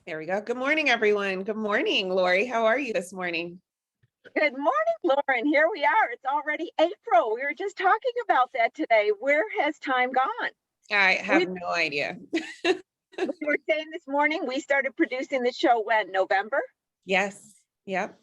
There we go. Good morning, everyone. Good morning, Lori. How are you this morning? Good morning, Lauren. Here we are. It's already April. We were just talking about that today. Where has time gone? I We, have no idea. we were saying this morning we started producing the show when? November? Yes. Yep.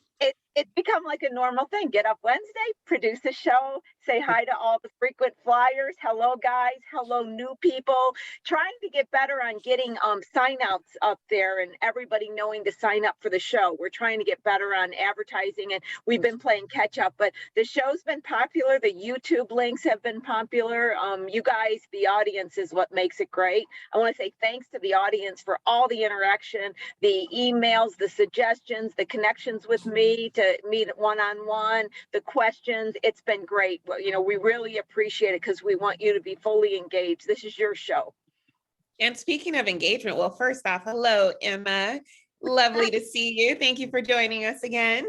It's become like a normal thing. Get up Wednesday, produce a show, say hi to all the frequent flyers. Hello, guys. Hello, new people. Trying to get better on getting sign-outs up there and everybody knowing to sign up for the show. We're trying to get better on advertising, and we've been playing catch up. But the show's been popular. The YouTube links have been popular. You guys, the audience is what makes it great. I want to say thanks to the audience for all the interaction, the emails, the suggestions, the connections with me to meet one-on-one, the questions. It's been great. We really appreciate it because we want you to be fully engaged. This is your show. And speaking of engagement, well, first off, hello, Emma. Lovely to see you. Thank you for joining us again.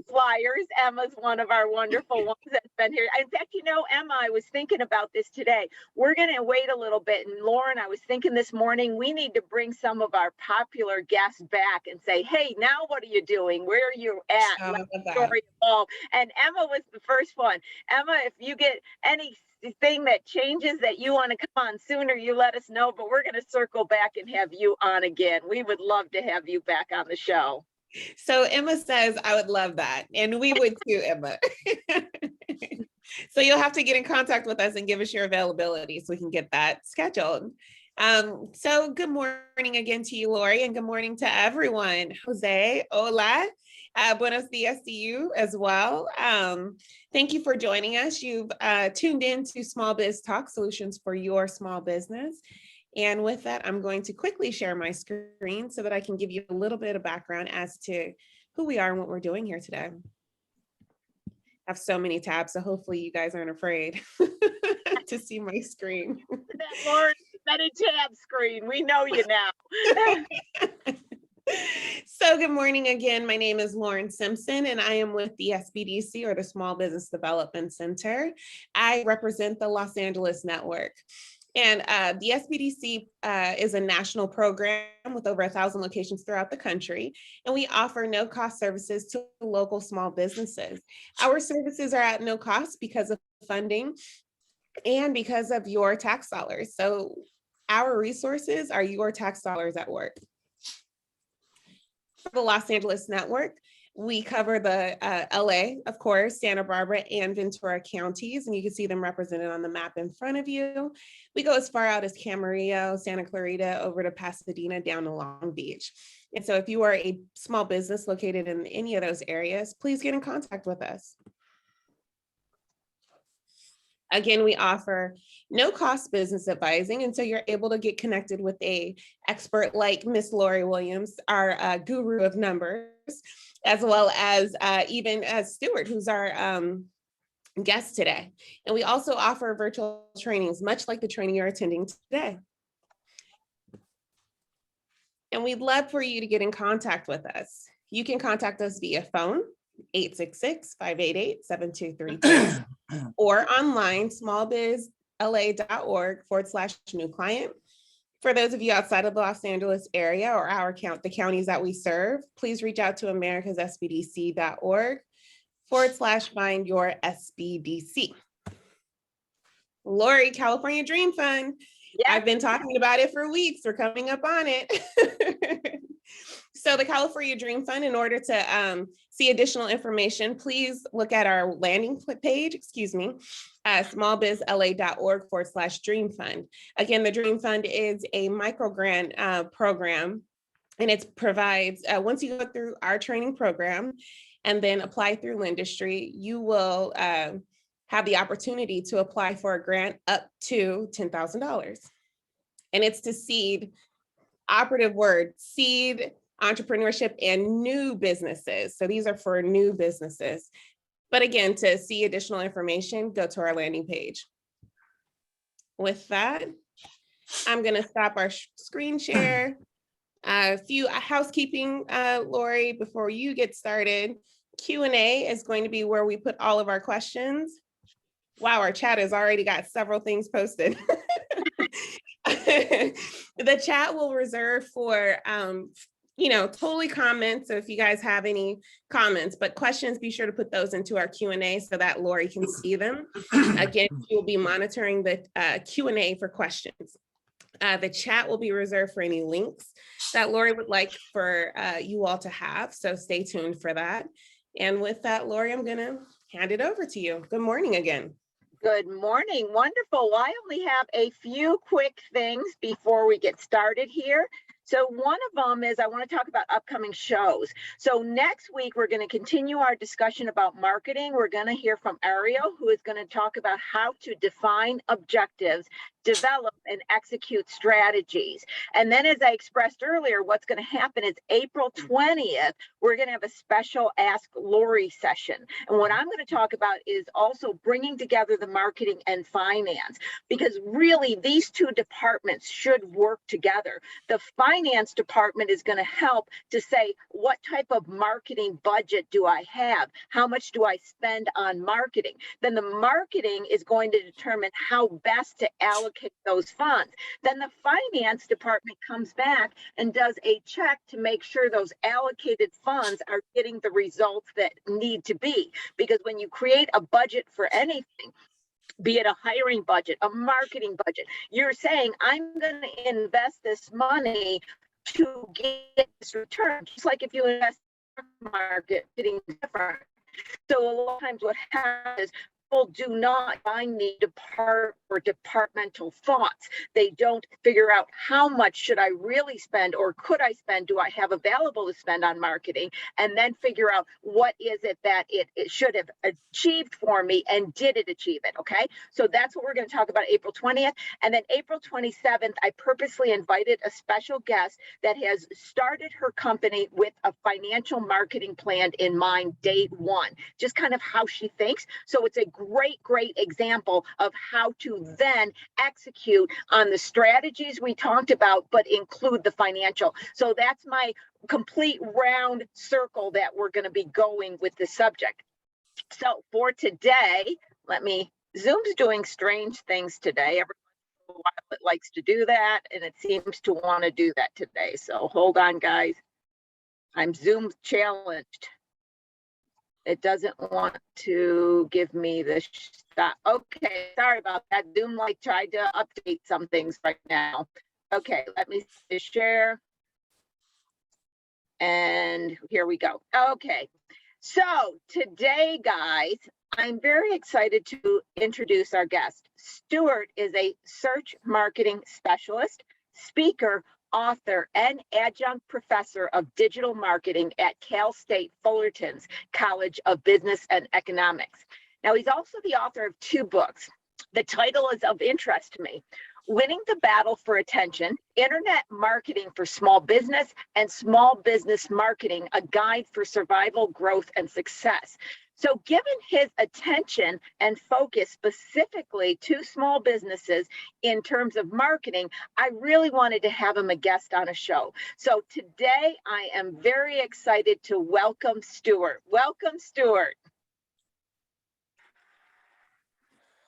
Flyers. Emma's one of our wonderful ones that's been here. In fact, Emma, I was thinking about this today. We're going to wait a little bit. And Lauren, I was thinking this morning, we need to bring some of our popular guests back and say, hey, now what are you doing? Where are you at? Let the story evolve. And Emma was the first one. Emma, if you get anything that changes that you want to come on sooner, you let us know. But we're going to circle back and have you on again. We would love to have you back on the show. So Emma says, I would love that. And we would too, Emma. So you'll have to get in contact with us and give us your availability so we can get that scheduled. So good morning again to you, Lori, and good morning to everyone. Jose, hola, buenos dias to you as well. Thank you for joining us. You've tuned in to SmallBiz Talk, solutions for your small business. And with that, I'm going to quickly share my screen so that I can give you a little bit of background as to who we are and what we're doing here today. I have so many tabs, so hopefully you guys aren't afraid to see my screen. Lauren, that a tab screen. We know you now. So good morning again. My name is Lauren Simpson, and I am with the SBDC, or the Small Business Development Center. I represent the Los Angeles network. And the SBDC is a national program with over 1,000 locations throughout the country, and we offer no-cost services to local small businesses. Our services are at no cost because of funding and because of your tax dollars. So our resources are your tax dollars at work. For the Los Angeles network, we cover the LA, of course, Santa Barbara and Ventura counties, and you can see them represented on the map in front of you. We go as far out as Camarillo, Santa Clarita, over to Pasadena, down to Long Beach. And so if you are a small business located in any of those areas, please get in contact with us. Again, we offer no-cost business advising, and so you're able to get connected with an expert like Miss Lori Williams, our guru of numbers, as well as even as Stuart, who's our guest today. And we also offer virtual trainings, much like the training you're attending today. And we'd love for you to get in contact with us. You can contact us via phone, 866-588-7232, or online, smallbizla.org/new client. For those of you outside of the Los Angeles area or the counties that we serve, please reach out to americassbdc.org/find your SBDC. Lori, California Dream Fund. Yes. I've been talking about it for weeks. We're coming up on it. So the California Dream Fund, in order to see additional information, please look at our landing page, smallbizla.org/dream fund. Again, the Dream Fund is a micro grant program, and it provides, once you go through our training program and then apply through Lendistry, you will have the opportunity to apply for a grant up to $10,000. And it's to seed, operative word, seed entrepreneurship and new businesses. So these are for new businesses. But again, to see additional information, go to our landing page. With that, I'm going to stop our screen share. A few housekeeping, Lori, before you get started. Q&A is going to be where we put all of our questions. Wow, our chat has already got several things posted. The chat will reserve for, totally comments. So if you guys have any comments, but questions, be sure to put those into our Q&A so that Lori can see them. Again, you'll be monitoring the Q&A for questions. The chat will be reserved for any links that Lori would like for you all to have. So stay tuned for that. And with that, Lori, I'm going to hand it over to you. Good morning again. Good morning. Wonderful. Well, I only have a few quick things before we get started here. So one of them is I want to talk about upcoming shows. So next week, we're going to continue our discussion about marketing. We're going to hear from Ariel, who is going to talk about how to define objectives, develop and execute strategies. And then, as I expressed earlier, what's going to happen is April 20th, we're going to have a special Ask Lori session. And what I'm going to talk about is also bringing together the marketing and finance, because really these two departments should work together. The finance department is going to help to say, what type of marketing budget do I have? How much do I spend on marketing? Then the marketing is going to determine how best to allocate those funds. Then the finance department comes back and does a check to make sure those allocated funds are getting the results that need to be. Because when you create a budget for anything, be it a hiring budget, a marketing budget, you're saying, I'm going to invest this money to get this return. Just like if you invest in the market, getting different. So a lot of times what happens is people do not find the departmental thoughts. They don't figure out how much should I really spend, or could I spend, do I have available to spend on marketing, and then figure out what is it that it should have achieved for me, and did it achieve it, okay? So that's what we're going to talk about April 20th. And then April 27th, I purposely invited a special guest that has started her company with a financial marketing plan in mind day one, just kind of how she thinks. So it's a great example of how to then execute on the strategies we talked about, but include the financial. So that's my complete round circle that we're going to be going with the subject. So for today, Zoom's doing strange things today. Every once in a while it likes to do that, and it seems to want to do that today. So hold on, guys. I'm Zoom challenged. It doesn't want to give me the stop. Okay, sorry about that. Zoom tried to update some things right now. Okay, let me share. And here we go. Okay, so today, guys, I'm very excited to introduce our guest. Stuart is a search marketing specialist, speaker, author, and adjunct professor of digital marketing at Cal State Fullerton's College of Business and Economics. Now, he's also the author of 2 books. The title is of interest to me: Winning the Battle for Attention, Internet Marketing for Small Business, and Small Business Marketing, a Guide for Survival, Growth, and Success. So given his attention and focus specifically to small businesses in terms of marketing, I really wanted to have him a guest on a show. So today I am very excited to welcome Stuart. Welcome, Stuart.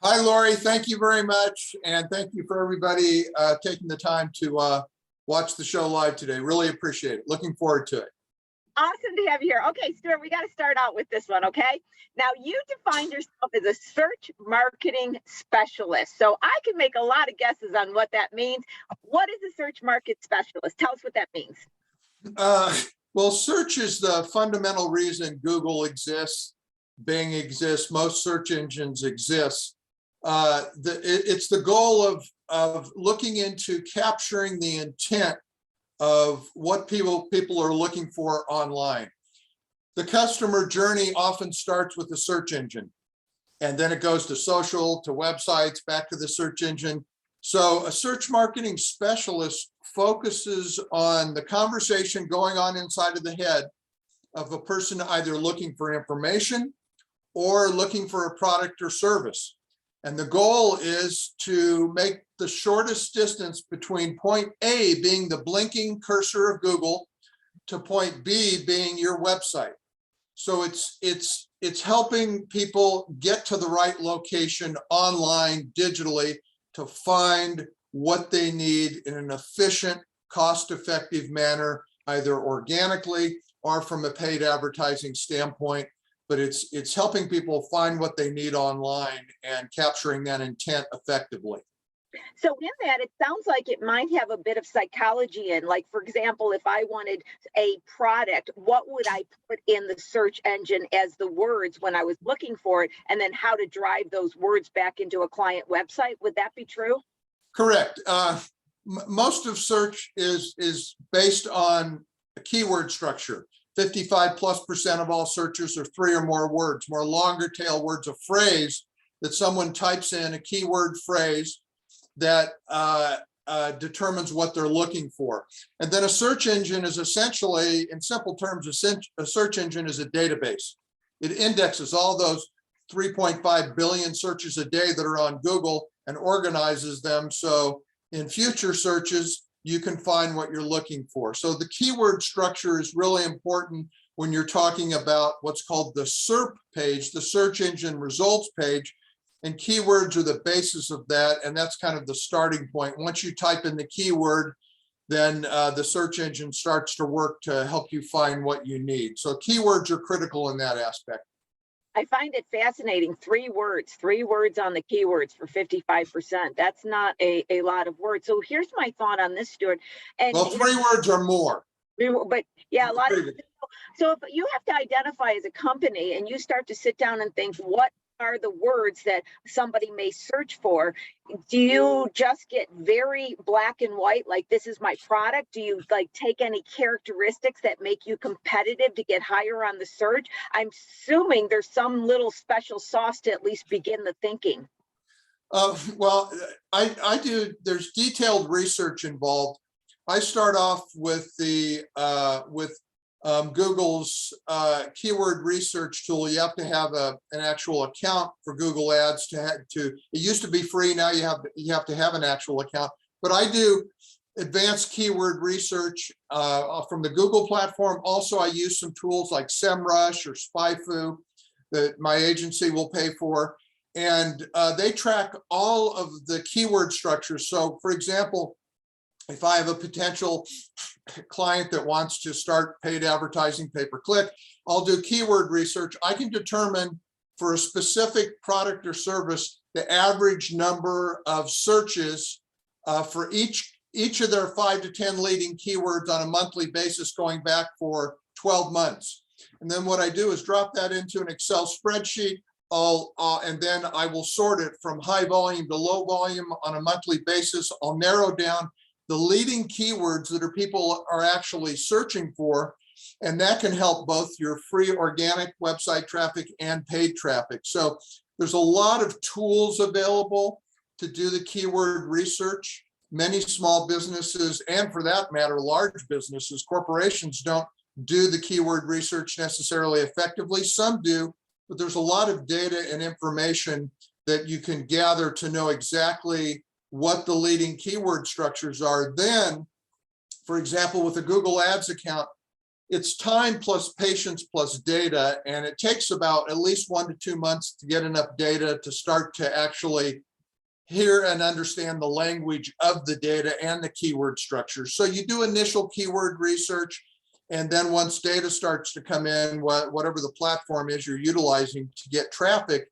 Hi, Lori. Thank you very much. And thank you for everybody taking the time to watch the show live today. Really appreciate it. Looking forward to it. Awesome to have you here. Okay, Stuart, we got to start out with this one, okay? Now, you defined yourself as a search marketing specialist. So I can make a lot of guesses on what that means. What is a search market specialist? Tell us what that means. Well, search is the fundamental reason Google exists, Bing exists, most search engines exist. It's the goal of looking into capturing the intent of what people are looking for online. The customer journey often starts with the search engine, and then it goes to social, to websites, back to the search engine. So a search marketing specialist focuses on the conversation going on inside of the head of a person either looking for information or looking for a product or service. And the goal is to make the shortest distance between point A being the blinking cursor of Google to point B being your website. So it's helping people get to the right location online digitally to find what they need in an efficient, cost-effective manner, either organically or from a paid advertising standpoint. But it's helping people find what they need online and capturing that intent effectively. So in that, it sounds like it might have a bit of psychology in, like, for example, if I wanted a product, what would I put in the search engine as the words when I was looking for it, and then how to drive those words back into a client website? Would that be true? Correct. Most of search is based on a keyword structure. 55+% of all searches are 3 or more words, more longer tail words, a phrase that someone types in, a keyword phrase that determines what they're looking for. And then a search engine is essentially, in simple terms, a search engine is a database. It indexes all those 3.5 billion searches a day that are on Google and organizes them. So in future searches, you can find what you're looking for. So the keyword structure is really important when you're talking about what's called the SERP page, the search engine results page. And keywords are the basis of that. And that's kind of the starting point. Once you type in the keyword, then the search engine starts to work to help you find what you need. So keywords are critical in that aspect. I find it fascinating. 3 words on the keywords for 55%. That's not a lot of words. So here's my thought on this, Stuart. And well, 3 words or more. But yeah, a lot of. So if you have to identify as a company and you start to sit down and think, what are the words that somebody may search for? Do you just get very black and white, like this is my product? Do you like take any characteristics that make you competitive to get higher on the search? I'm assuming there's some little special sauce to at least begin the thinking. Well, I do. There's detailed research involved. I start off with the Google's keyword research tool. You have to have an actual account for Google Ads to. It used to be free. Now you have to have an actual account. But I do advanced keyword research from the Google platform. Also, I use some tools like SEMrush or SpyFu that my agency will pay for, and they track all of the keyword structures. So, for example, if I have a potential client that wants to start paid advertising pay-per-click, I'll do keyword research. I can determine for a specific product or service the average number of searches for each of their 5 to 10 leading keywords on a monthly basis going back for 12 months. And then what I do is drop that into an Excel spreadsheet. And then I will sort it from high volume to low volume on a monthly basis. I'll narrow down the leading keywords that people are actually searching for, and that can help both your free organic website traffic and paid traffic. So there's a lot of tools available to do the keyword research. Many small businesses, and for that matter, large businesses, corporations, don't do the keyword research necessarily effectively. Some do, but there's a lot of data and information that you can gather to know exactly what the leading keyword structures are. Then, for example, with a Google Ads account, it's time plus patience plus data, and it takes about at least 1 to 2 months to get enough data to start to actually hear and understand the language of the data and the keyword structures. So you do initial keyword research, and then once data starts to come in, whatever the platform is you're utilizing to get traffic,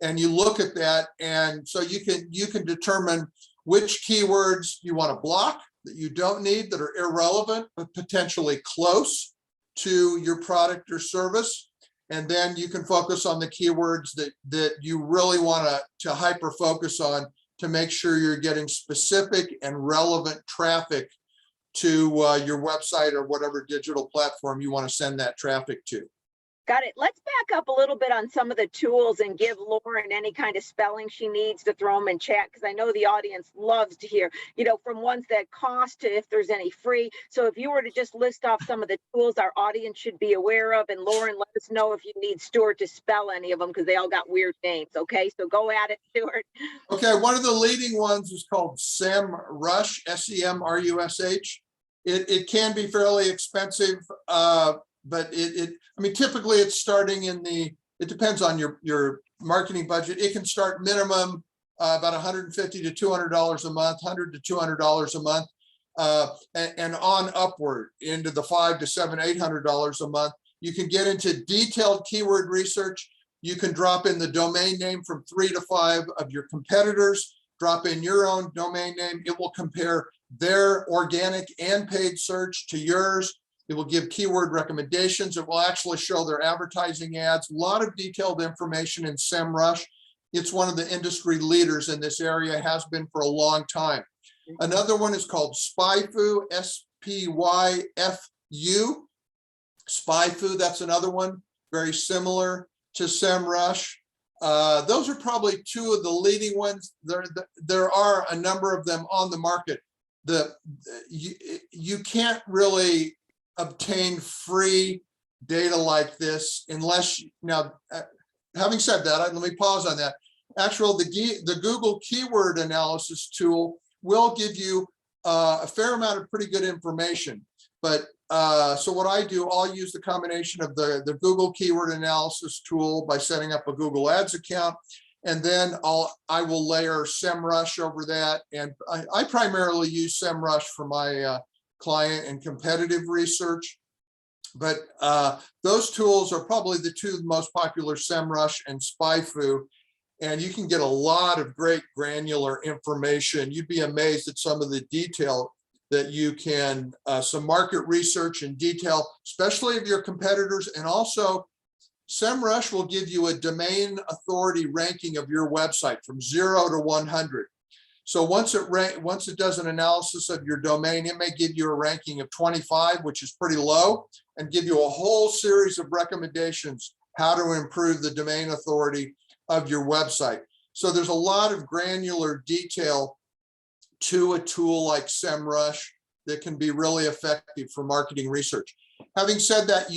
and you look at that, and so you can determine which keywords you want to block that you don't need, that are irrelevant but potentially close to your product or service. And then you can focus on the keywords that you really want to hyper focus on to make sure you're getting specific and relevant traffic to your website or whatever digital platform you want to send that traffic to. Got it. Let's back up a little bit on some of the tools and give Lauren any kind of spelling she needs to throw them in chat, because I know the audience loves to hear, from ones that cost to if there's any free. So if you were to just list off some of the tools our audience should be aware of, and Lauren, let us know if you need Stuart to spell any of them, because they all got weird names. Okay, so go at it, Stuart. Okay, one of the leading ones is called SEMrush, SEMrush. It can be fairly expensive. But typically it's starting it depends on your marketing budget. It can start minimum about $150 to $200 a month, $100 to $200 a month, and on upward into the $500 to $700, $800 a month. You can get into detailed keyword research. You can drop in the domain name from 3 to 5 of your competitors, drop in your own domain name. It will compare their organic and paid search to yours. It will give keyword recommendations. It will actually show their advertising ads. A lot of detailed information in SEMrush. It's one of the industry leaders in this area, has been for a long time. Another one is called SpyFu, SPYFU. SpyFu, that's another one, very similar to SEMrush. Those are probably two of the leading ones. There are a number of them on the market. You can't really obtain free data like this unless, now, having said that, let me pause on that. Actually, the Google keyword analysis tool will give you a fair amount of pretty good information. But so what I do, I'll use the combination of the Google keyword analysis tool by setting up a Google Ads account, and then I will layer SEMrush over that. And I primarily use SEMrush for my client and competitive research. But those tools are probably the two most popular, SEMrush and SpyFu. And you can get a lot of great granular information. You'd be amazed at some of the detail that you can, some market research in detail, especially of your competitors. And also SEMrush will give you a domain authority ranking of your website from 0 to 100. So once it does an analysis of your domain, it may give you a ranking of 25, which is pretty low, and give you a whole series of recommendations how to improve the domain authority of your website. So there's a lot of granular detail to a tool like SEMrush that can be really effective for marketing research. Having said that,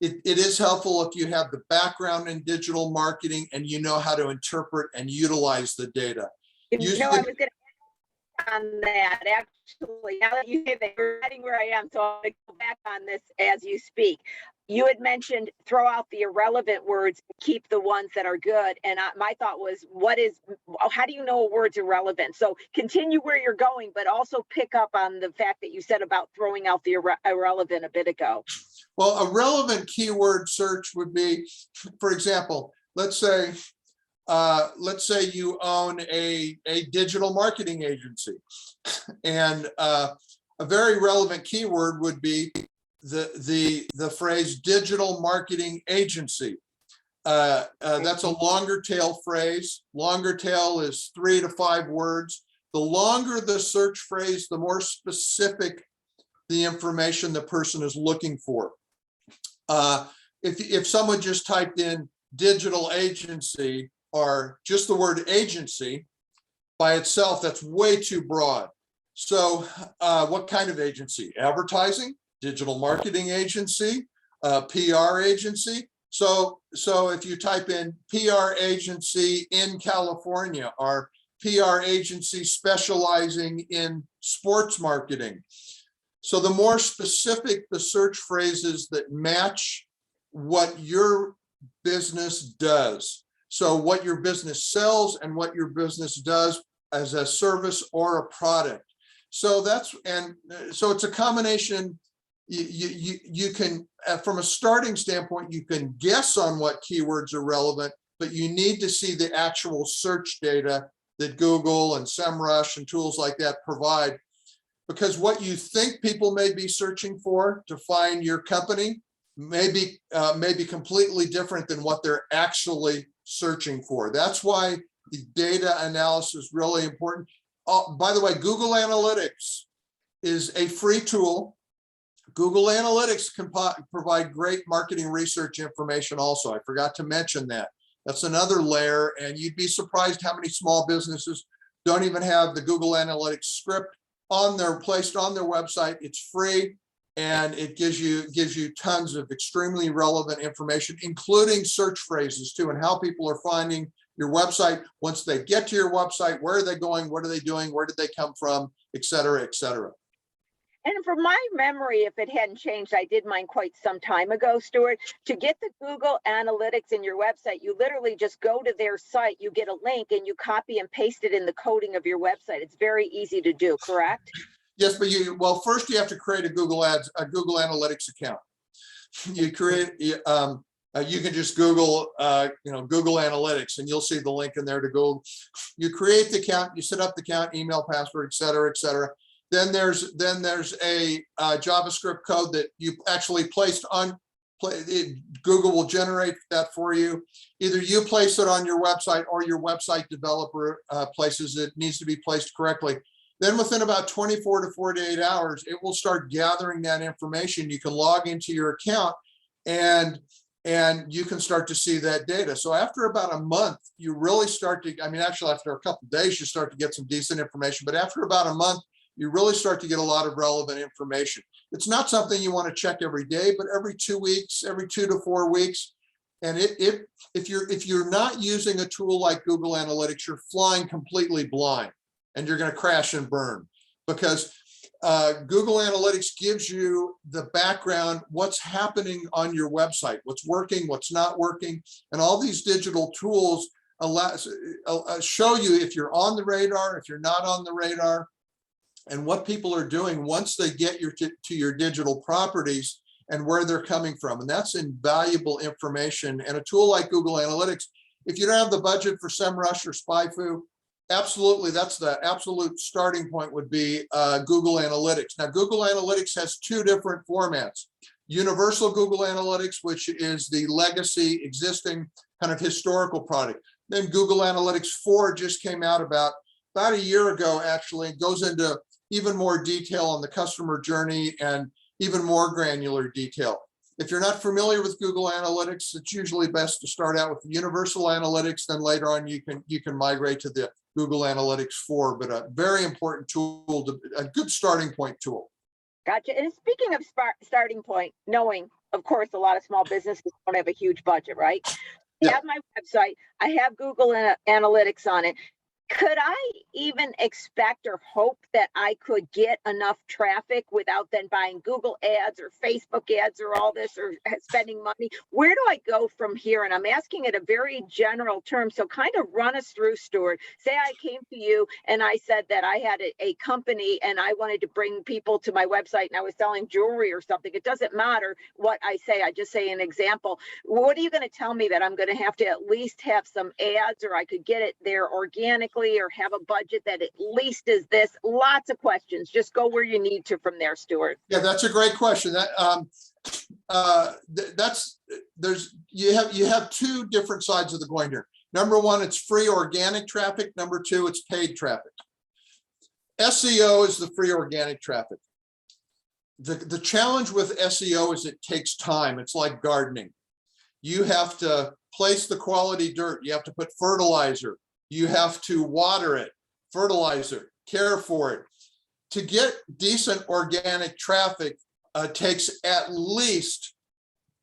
it is helpful if you have the background in digital marketing and you know how to interpret and utilize the data. I was going to on that, actually. Now that you say that, you're writing where I am, so I'll go back on this as you speak. You had mentioned throw out the irrelevant words, keep the ones that are good. And my thought was, how do you know a word's irrelevant? So continue where you're going, but also pick up on the fact that you said about throwing out the irrelevant a bit ago. Well, a relevant keyword search would be, for example, let's say you own a digital marketing agency, and a very relevant keyword would be the phrase digital marketing agency. That's a longer tail phrase. Longer tail is 3 to 5 words. The longer the search phrase, the more specific the information the person is looking for. If someone just typed in digital agency or just the word agency by itself, that's way too broad. So what kind of agency? Advertising, digital marketing agency, PR agency. So if you type in PR agency in California or PR agency specializing in sports marketing. So the more specific the search phrases that match what your business does. So what your business sells and what your business does as a service or a product. So so it's a combination. You can, from a starting standpoint, you can guess on what keywords are relevant, but you need to see the actual search data that Google and SEMrush and tools like that provide. Because what you think people may be searching for to find your company may be completely different than what they're actually searching for. That's why the data analysis is really important. By the way, Google Analytics is a free tool. Google Analytics can provide great marketing research information also. I forgot to mention that. That's another layer, and you'd be surprised how many small businesses don't even have the Google Analytics script placed on their website. It's free, and it gives you tons of extremely relevant information, including search phrases too, and how people are finding your website once they get to your website. Where are they going? What are they doing? Where did they come from? Et cetera, et cetera. And from my memory, if it hadn't changed, I did mine quite some time ago, Stuart. To get the Google Analytics in your website, you literally just go to their site, you get a link, and you copy and paste it in the coding of your website. It's very easy to do, correct? Yes, but first you have to create a Google Analytics account. You create, you can just Google, Google Analytics, and you'll see the link in there to go. You create the account, you set up the account, email, password, et cetera, et cetera. Then there's a JavaScript code that you actually placed on. Google will generate that for you. Either you place it on your website or your website developer places it. Needs to be placed correctly. Then within about 24 to 48 hours, it will start gathering that information. You can log into your account and you can start to see that data. So after about a month, you really start to, actually after a couple of days, you start to get some decent information. But after about a month, you really start to get a lot of relevant information. It's not something you want to check every day, but every 2 weeks, every 2 to 4 weeks. And if you're not using a tool like Google Analytics, you're flying completely blind and you're going to crash and burn, because Google Analytics gives you the background, what's happening on your website, what's working, what's not working, and all these digital tools show you if you're on the radar, if you're not on the radar, and what people are doing once they get to your digital properties and where they're coming from. And that's invaluable information. And a tool like Google Analytics, if you don't have the budget for SEMrush or SpyFu, absolutely, that's the absolute starting point would be Google Analytics. Now, Google Analytics has two different formats. Universal Google Analytics, which is the legacy existing kind of historical product. Then Google Analytics 4 just came out about a year ago, actually. It goes into even more detail on the customer journey and even more granular detail. If you're not familiar with Google Analytics, it's usually best to start out with the Universal Analytics, then later on you can migrate to the Google Analytics 4, but a very important tool, a good starting point tool. Gotcha. And speaking of starting point, knowing, of course, a lot of small businesses don't have a huge budget, right? I have my website, I have Google Analytics on it. Could I even expect or hope that I could get enough traffic without then buying Google ads or Facebook ads or all this or spending money? Where do I go from here? And I'm asking it a very general term. So kind of run us through, Stuart. Say I came to you and I said that I had a company and I wanted to bring people to my website and I was selling jewelry or something. It doesn't matter what I say. I just say an example. What are you going to tell me that I'm going to have to at least have some ads, or I could get it there organically, or have a budget that at least is this? Lots of questions. Just go where you need to from there, Stuart. Yeah, that's a great question. You have two different sides of the coin here. Number one, it's free organic traffic. Number two, it's paid traffic. SEO is the free organic traffic. The challenge with SEO is it takes time. It's like gardening. You have to place the quality dirt. You have to put fertilizer. You have to water it, fertilizer, care for it. To get decent organic traffic takes at least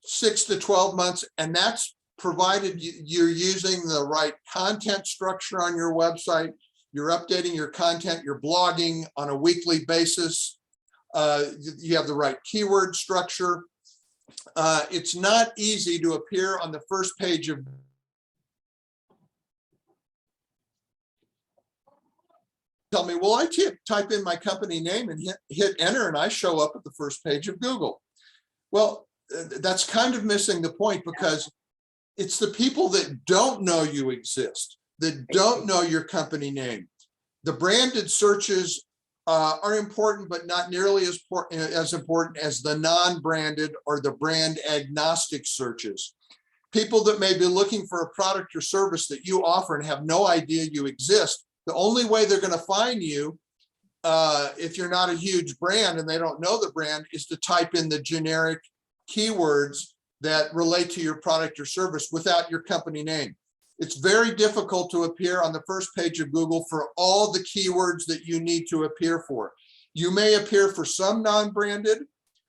6 to 12 months, and that's provided you're using the right content structure on your website, you're updating your content, you're blogging on a weekly basis, you have the right keyword structure. It's not easy to appear on the first page of tell me, well, I type in my company name and hit enter and I show up at the first page of Google. Well, that's kind of missing the point, because it's the people that don't know you exist, that don't know your company name. The branded searches are important, but not nearly as important as the non-branded or the brand agnostic searches. People that may be looking for a product or service that you offer and have no idea you exist. The only way they're going to find you, if you're not a huge brand and they don't know the brand, is to type in the generic keywords that relate to your product or service without your company name. It's very difficult to appear on the first page of Google for all the keywords that you need to appear for. You may appear for some non-branded,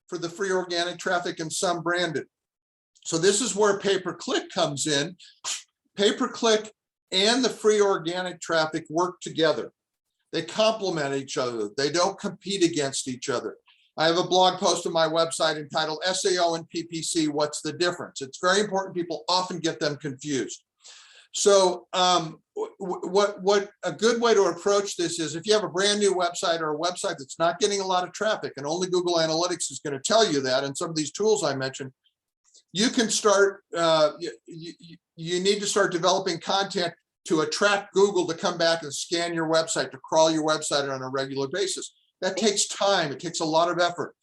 for the free organic traffic, and some branded. So this is where pay-per-click comes in. Pay-per-click and the free organic traffic work together. They complement each other. They don't compete against each other. I have a blog post on my website entitled SEO and PPC, What's the Difference? It's very important. People often get them confused. So what a good way to approach this is, if you have a brand new website or a website that's not getting a lot of traffic, and only Google Analytics is going to tell you that, and some of these tools I mentioned, you can start, you need to start developing content to attract Google to come back and scan your website, to crawl your website on a regular basis. That takes time. It takes a lot of effort.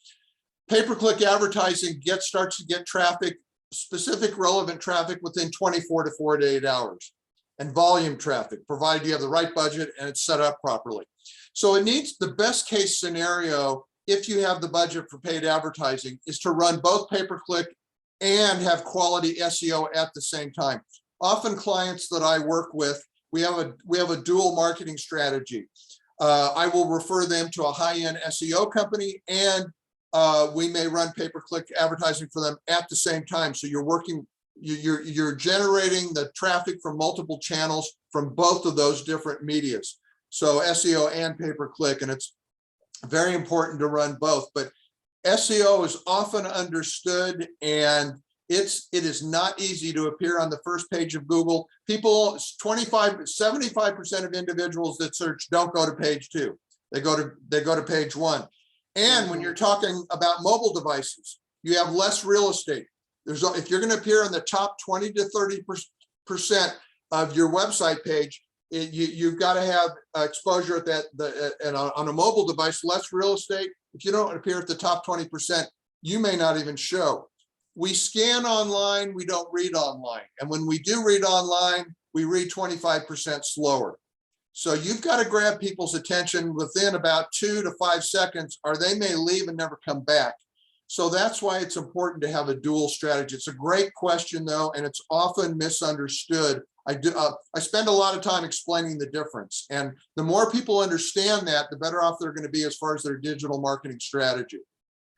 Pay-per-click advertising starts to get traffic, specific relevant traffic, within 24 to 48 hours. And volume traffic, provided you have the right budget and it's set up properly. So it needs, the best case scenario, if you have the budget for paid advertising, is to run both pay-per-click and have quality SEO at the same time. Often clients that I work with, we have a dual marketing strategy. I will refer them to a high-end SEO company, and we may run pay-per-click advertising for them at the same time. So you're generating the traffic from multiple channels from both of those different medias. So SEO and pay-per-click, and it's very important to run both. But SEO is often understood, and it is not easy to appear on the first page of Google. People, 75% of individuals that search don't go to page 2. They go to page 1. And when you're talking about mobile devices, you have less real estate. If you're going to appear on the top 20 to 30% of your website page, you've got to have exposure at that, and on a mobile device, less real estate. If you don't appear at the top 20%, you may not even show. We scan online, we don't read online. And when we do read online, we read 25% slower. So you've got to grab people's attention within about 2 to 5 seconds, or they may leave and never come back. So that's why it's important to have a dual strategy. It's a great question, though, and it's often misunderstood. I spend a lot of time explaining the difference. And the more people understand that, the better off they're going to be as far as their digital marketing strategy.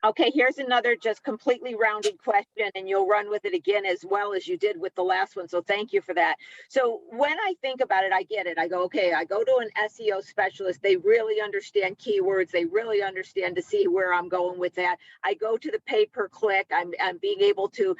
Okay, here's another just completely rounded question, and you'll run with it again as well as you did with the last one. So thank you for that. So when I think about it, I get it. I go, okay, I go to an SEO specialist. They really understand keywords. They really understand to see where I'm going with that. I go to the pay-per-click. I'm being able to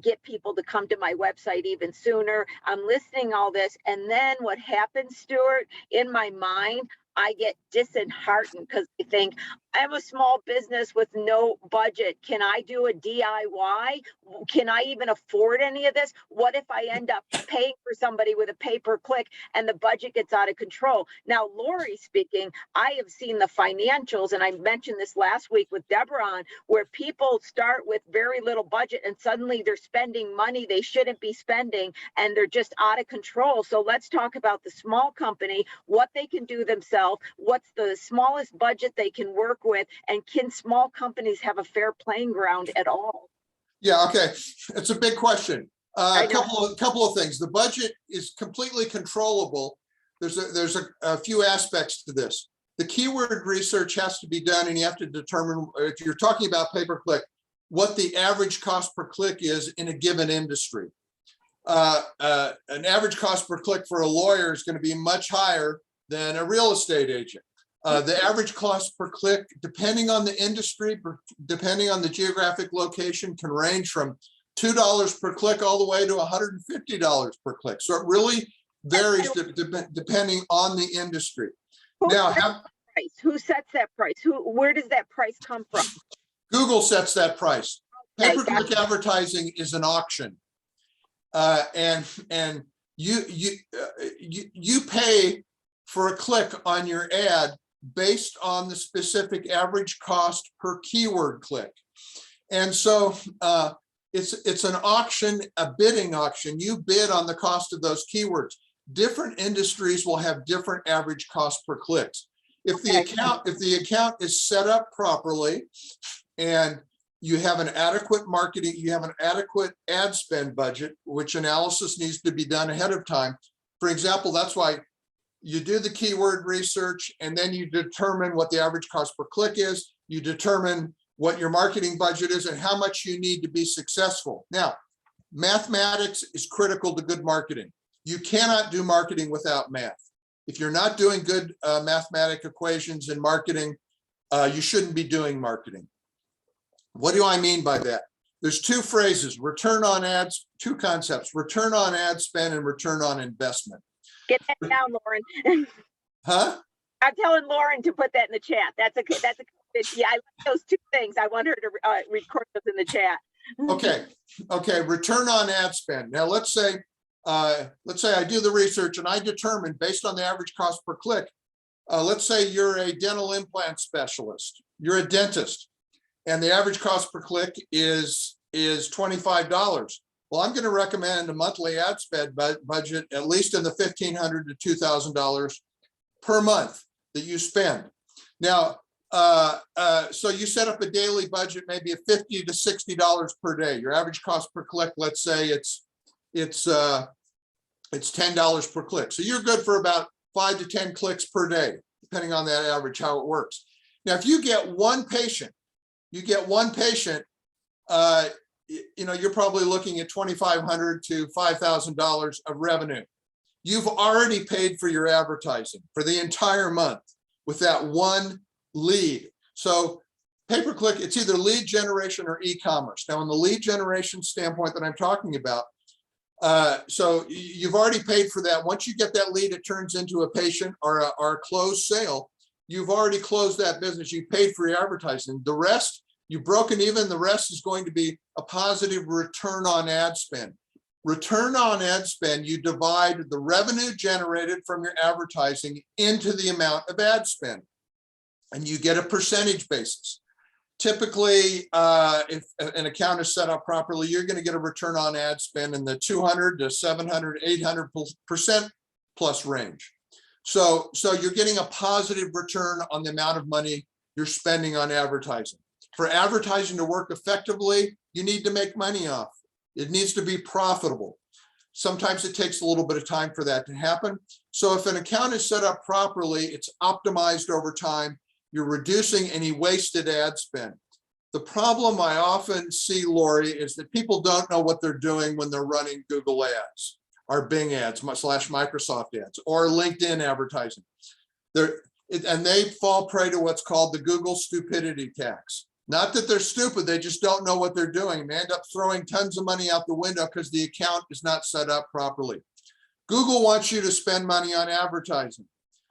get people to come to my website even sooner. I'm listening all this. And then what happens, Stuart, in my mind, I get disheartened because I think I'm a small business with no budget. Can I do a DIY? Can I even afford any of this? What if I end up paying for somebody with a pay-per-click and the budget gets out of control? Now, Lori speaking, I have seen the financials, and I mentioned this last week with Deborah on, where people start with very little budget and suddenly they're spending money they shouldn't be spending, and they're just out of control. So let's talk about the small company, what they can do themselves, what's the smallest budget they can work with, and can small companies have a fair playing ground at all? Yeah, okay, it's a big question. A couple of things. The budget is completely controllable. There's a few aspects to this. The keyword research has to be done, and you have to determine, if you're talking about pay-per-click, what the average cost per click is in a given industry. An average cost per click for a lawyer is going to be much higher than a real estate agent. The average cost per click, depending on the industry, depending on the geographic location, can range from $2 per click all the way to $150 per click. So it really varies depending on the industry. Who sets that price? Where does that price come from? Google sets that price. Pay-per-click advertising is an auction, and you pay for a click on your ad based on the specific average cost per keyword click. And so it's an auction, a bidding auction. You bid on the cost of those keywords. Different industries will have different average cost per clicks. If the account is set up properly and you have an adequate marketing, you have an adequate ad spend budget, which analysis needs to be done ahead of time. For example, that's why you do the keyword research, and then you determine what the average cost per click is. You determine what your marketing budget is and how much you need to be successful. Now, mathematics is critical to good marketing. You cannot do marketing without math. If you're not doing good mathematic equations in marketing, you shouldn't be doing marketing. What do I mean by that? There's two phrases, return on ads, two concepts, return on ad spend and return on investment. Get that down, Lauren. Huh? I'm telling Lauren to put that in the chat. That's a yeah, I like those two things. I want her to record those in the chat. Okay, return on ad spend. Now let's say I do the research and I determine based on the average cost per click, let's say you're a dental implant specialist, you're a dentist, and the average cost per click is $25. Well, I'm going to recommend a monthly ad spend budget at least in the $1,500 to $2,000 per month that you spend. Now, so you set up a daily budget, maybe of $50 to $60 per day. Your average cost per click, let's say it's $10 per click. So you're good for about 5 to 10 clicks per day, depending on that average, how it works. Now, if you get one patient, you're probably looking at $2,500 to $5,000 of revenue. You've already paid for your advertising for the entire month with that one lead. So pay-per-click, it's either lead generation or e-commerce. Now, in the lead generation standpoint that I'm talking about, so you've already paid for that. Once you get that lead, it turns into a patient or a closed sale. You've already closed that business. You paid for your advertising. The rest, you've broken even. The rest is going to be a positive return on ad spend. Return on ad spend, you divide the revenue generated from your advertising into the amount of ad spend, and you get a percentage basis. Typically, if an account is set up properly, you're going to get a return on ad spend in the 200 to 700, 800% plus range. So you're getting a positive return on the amount of money you're spending on advertising. For advertising to work effectively, you need to make money off. It needs to be profitable. Sometimes it takes a little bit of time for that to happen. So if an account is set up properly, it's optimized over time. You're reducing any wasted ad spend. The problem I often see, Lori, is that people don't know what they're doing when they're running Google ads or Bing ads / Microsoft ads or LinkedIn advertising. And they fall prey to what's called the Google stupidity tax. Not that they're stupid, they just don't know what they're doing. They end up throwing tons of money out the window because the account is not set up properly. Google wants you to spend money on advertising.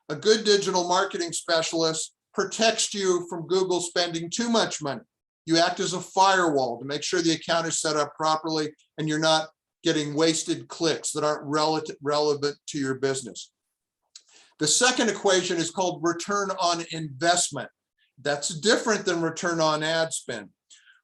A good digital marketing specialist protects you from Google spending too much money. You act as a firewall to make sure the account is set up properly and you're not getting wasted clicks that aren't relevant to your business. The second equation is called return on investment. That's different than return on ad spend.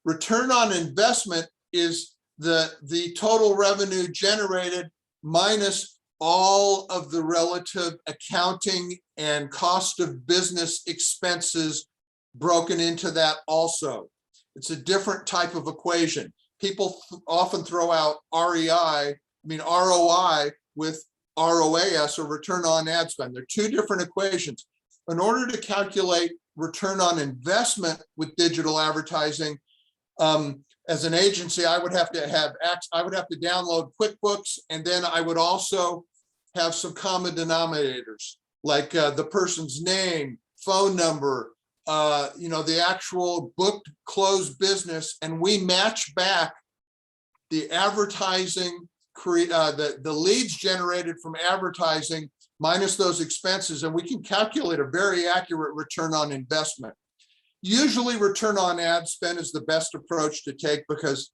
Return on investment is the total revenue generated minus all of the relative accounting and cost of business expenses broken into that also. It's a different type of equation. People often throw out ROI with ROAS or return on ad spend. They're two different equations. In order to calculate return on investment with digital advertising, as an agency, I would have to download QuickBooks, and then I would also have some common denominators like the person's name, phone number, the actual booked closed business, and we match back the advertising, the leads generated from advertising minus those expenses, and we can calculate a very accurate return on investment. Usually return on ad spend is the best approach to take because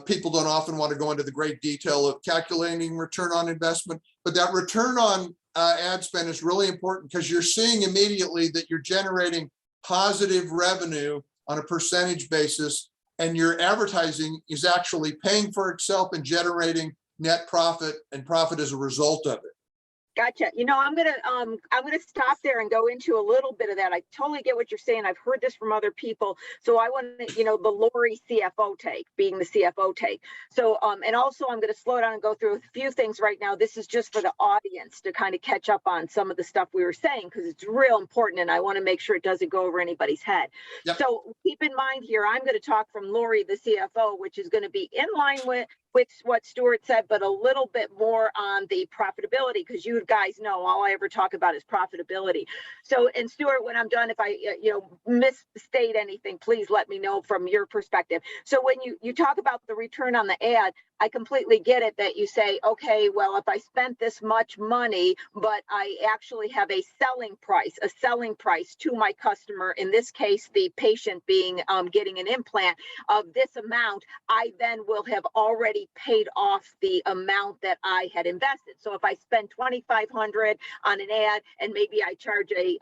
people don't often want to go into the great detail of calculating return on investment, but that return on ad spend is really important because you're seeing immediately that you're generating positive revenue on a percentage basis, and your advertising is actually paying for itself and generating net profit and profit as a result of it. Gotcha. I'm gonna stop there and go into a little bit of that. I totally get what you're saying. I've heard this from other people. So I want to, the Lori CFO take, being the CFO take. So, and also I'm going to slow down and go through a few things right now. This is just for the audience to kind of catch up on some of the stuff we were saying, because it's real important and I want to make sure it doesn't go over anybody's head. Yep. So keep in mind here, I'm going to talk from Lori, the CFO, which is going to be in line with with what Stuart said, but a little bit more on the profitability, because you guys know all I ever talk about is profitability. So, and Stuart, when I'm done, if I misstate anything, please let me know from your perspective. So when you talk about the return on the ad, I completely get it that you say, okay, well, if I spent this much money, but I actually have a selling price to my customer, in this case, the patient being getting an implant of this amount, I then will have already paid off the amount that I had invested. So if I spend $2,500 on an ad and maybe I charge a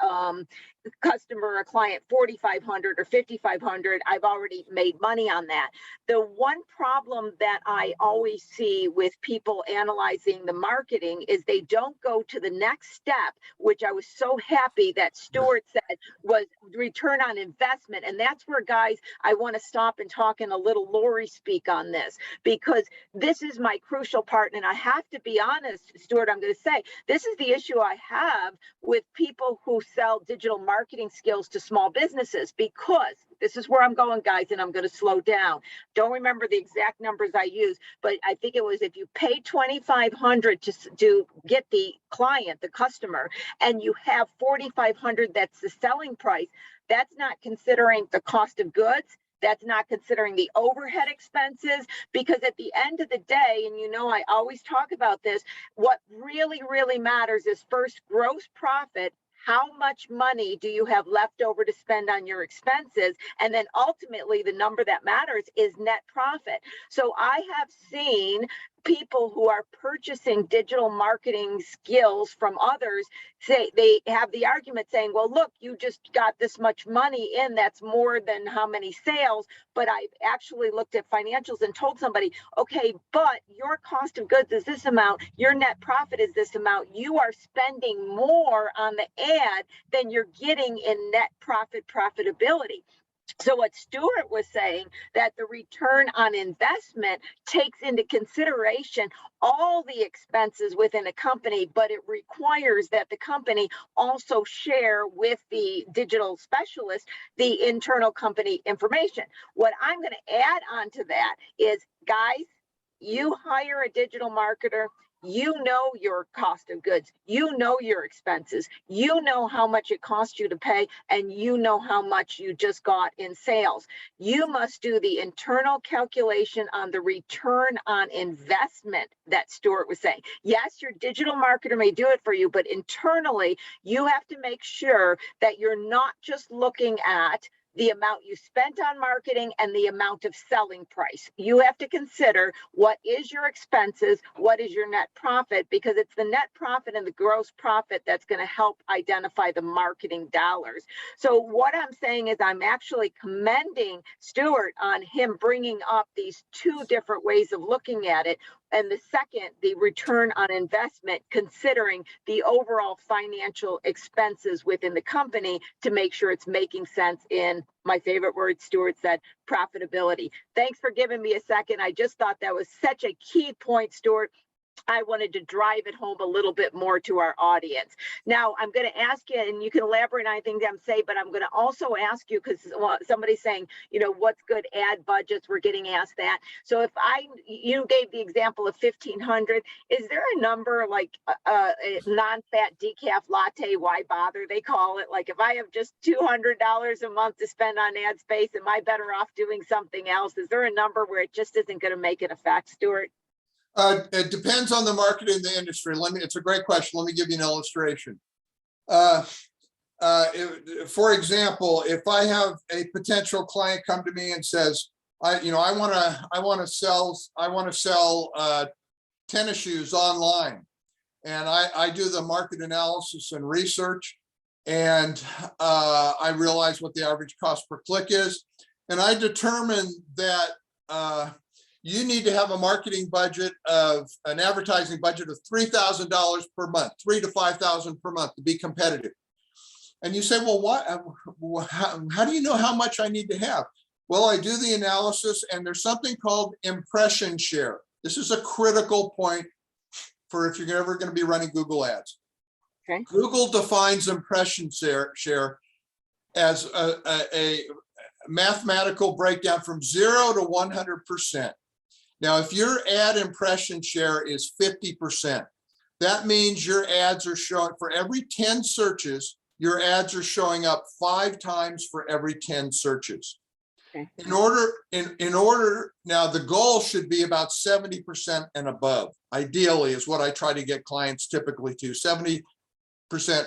customer, a client, $4,500 or $5,500, I've already made money on that. The one problem that I always see with people analyzing the marketing is they don't go to the next step, which I was so happy that Stuart said was return on investment. And that's where, guys, I want to stop and talk in a little Lori speak on this, because this is my crucial part. And I have to be honest, Stuart, I'm going to say, this is the issue I have with people who sell digital marketing skills to small businesses, because this is where I'm going, guys, and I'm going to slow down. Don't remember the exact numbers I use, but I think it was if you pay $2,500 to get the client, the customer, and you have $4,500 that's the selling price, that's not considering the cost of goods. That's not considering the overhead expenses, because at the end of the day, and I always talk about this, what really, really matters is first gross profit. How much money do you have left over to spend on your expenses? And then ultimately, the number that matters is net profit. So I have seen people who are purchasing digital marketing skills from others say, they have the argument saying, well, look, you just got this much money in, that's more than how many sales. But I've actually looked at financials and told somebody, okay, but your cost of goods is this amount, your net profit is this amount, you are spending more on the ad than you're getting in net profitability. So what Stuart was saying, that the return on investment takes into consideration all the expenses within a company, but it requires that the company also share with the digital specialist the internal company information. What I'm going to add on to that is, guys, you hire a digital marketer, you know your cost of goods, you know your expenses, you know how much it costs you to pay, and you know how much you just got in sales. You must do the internal calculation on the return on investment that Stuart was saying. Yes, your digital marketer may do it for you, but internally, you have to make sure that you're not just looking at the amount you spent on marketing and the amount of selling price. You have to consider what is your expenses, what is your net profit, because it's the net profit and the gross profit that's going to help identify the marketing dollars. So what I'm saying is I'm actually commending Stuart on him bringing up these two different ways of looking at it. And the second, the return on investment, considering the overall financial expenses within the company to make sure it's making sense in, my favorite word, Stuart said, profitability. Thanks for giving me a second. I just thought that was such a key point, Stuart. I wanted to drive it home a little bit more to our audience. Now, I'm going to ask you, and you can elaborate on anything I'm saying, but I'm going to also ask you, because somebody's saying, what's good ad budgets? We're getting asked that. So you gave the example of 1,500. Is there a number like a non-fat decaf latte? Why bother? They call it, like, if I have just $200 a month to spend on ad space, am I better off doing something else? Is there a number where it just isn't going to make an effect, Stuart? It depends on the market and the industry. It's a great question. Let me give you an illustration. For example, if I have a potential client come to me and says, I want to sell tennis shoes online, and I do the market analysis and research, and I realize what the average cost per click is, and I determine that you need to have a marketing budget of an advertising budget of $3,000 per month, $3,000 to $5,000 per month to be competitive. And you say, well, how do you know how much I need to have? Well, I do the analysis, and there's something called impression share. This is a critical point for if you're ever going to be running Google ads. Okay. Google defines impression share as a mathematical breakdown from 0 to 100%. Now, if your ad impression share is 50%, that means your ads are showing, for every 10 searches, your ads are showing up 5 times for every 10 searches. Okay. In order, now the goal should be about 70% and above. Ideally is what I try to get clients typically to, 70%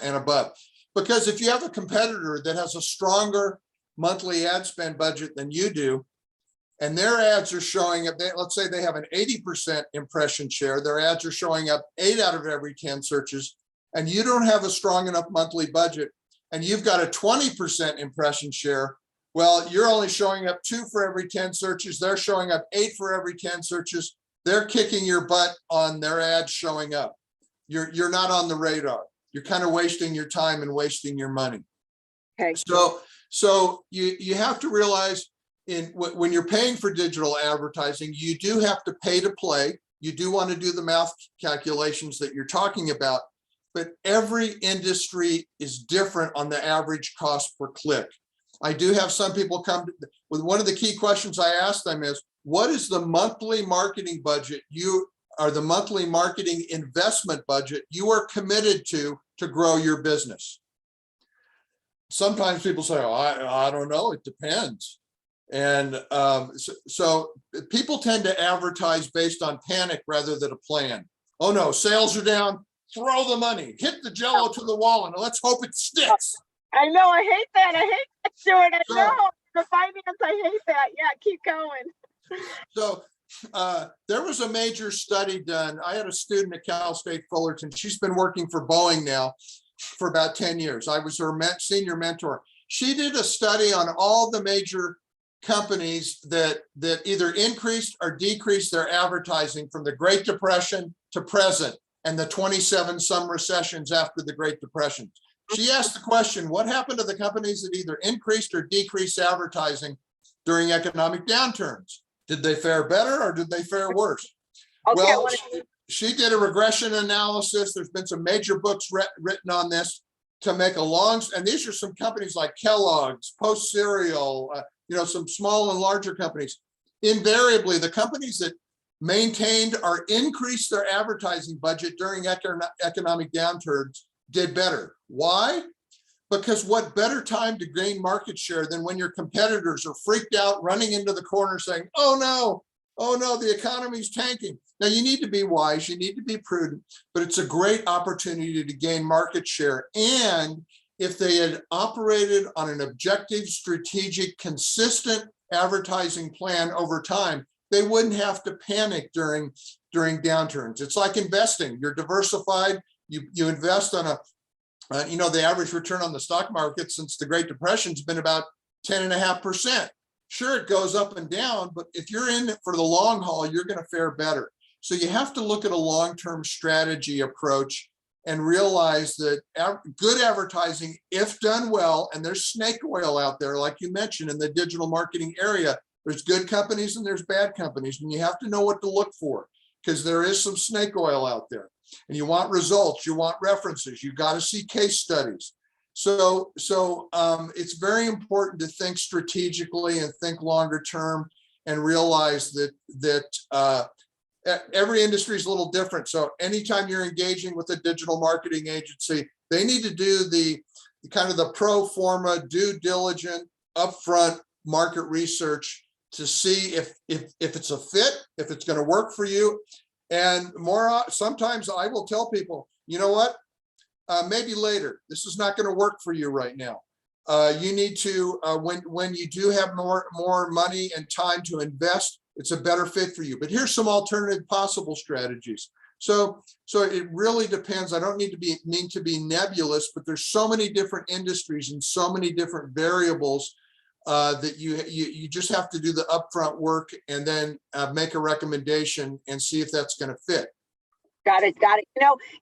and above. Because if you have a competitor that has a stronger monthly ad spend budget than you do, and their ads are showing up, let's say they have an 80% impression share, their ads are showing up 8 out of every 10 searches, and you don't have a strong enough monthly budget, and you've got a 20% impression share, well, you're only showing up 2 for every 10 searches, they're showing up 8 for every 10 searches, they're kicking your butt on their ads showing up. You're not on the radar. You're kind of wasting your time and wasting your money. Okay. So you have to realize when you're paying for digital advertising, you do have to pay to play. You do want to do the math calculations that you're talking about, but every industry is different on the average cost per click. I do have some people come with one of the key questions I ask them is, what is the monthly marketing budget the monthly marketing investment budget you are committed to grow your business? Sometimes people say, oh, I don't know, it depends. And so people tend to advertise based on panic rather than a plan. Oh no, sales are down, throw the money, hit the Jello to the wall, and let's hope it sticks. I know, I hate that, Stuart. I know, the finance, I hate that. Yeah, keep going. So there was a major study done. I had a student at Cal State Fullerton. She's been working for Boeing now for about 10 years. I was her senior mentor. She did a study on all the major companies that either increased or decreased their advertising from the Great Depression to present and the 27 some recessions after the Great Depression. She asked the question, what happened to the companies that either increased or decreased advertising during economic downturns? Did they fare better or did they fare worse? Okay, Well, she did a regression analysis. There's been some major books written on this to make and these are some companies like Kellogg's, Post Cereal, some small and larger companies. Invariably, the companies that maintained or increased their advertising budget during economic downturns did better. Why? Because what better time to gain market share than when your competitors are freaked out, running into the corner saying, oh no, the economy's tanking. Now you need to be wise, you need to be prudent, but it's a great opportunity to gain market share. And if they had operated on an objective, strategic, consistent advertising plan over time, they wouldn't have to panic during downturns. It's like investing. You're diversified. You invest on the average return on the stock market since the Great Depression has been about 10.5%. Sure, it goes up and down, but if you're in it for the long haul, you're going to fare better. So you have to look at a long-term strategy approach and realize that good advertising, if done well, and there's snake oil out there, like you mentioned, in the digital marketing area, there's good companies and there's bad companies, and you have to know what to look for because there is some snake oil out there. And you want results, you want references, you got to see case studies. So it's very important to think strategically and think longer term and realize that every industry is a little different. So anytime you're engaging with a digital marketing agency, they need to do the kind of the pro forma due diligent upfront market research to see if it's a fit, if it's going to work for you. And sometimes I will tell people, you know what, maybe later, this is not going to work for you right now. You need to, when you do have more money and time to invest, it's a better fit for you. But here's some alternative possible strategies. So it really depends. I don't mean to be nebulous, but there's so many different industries and so many different variables that you just have to do the upfront work and then make a recommendation and see if that's going to fit. Got it.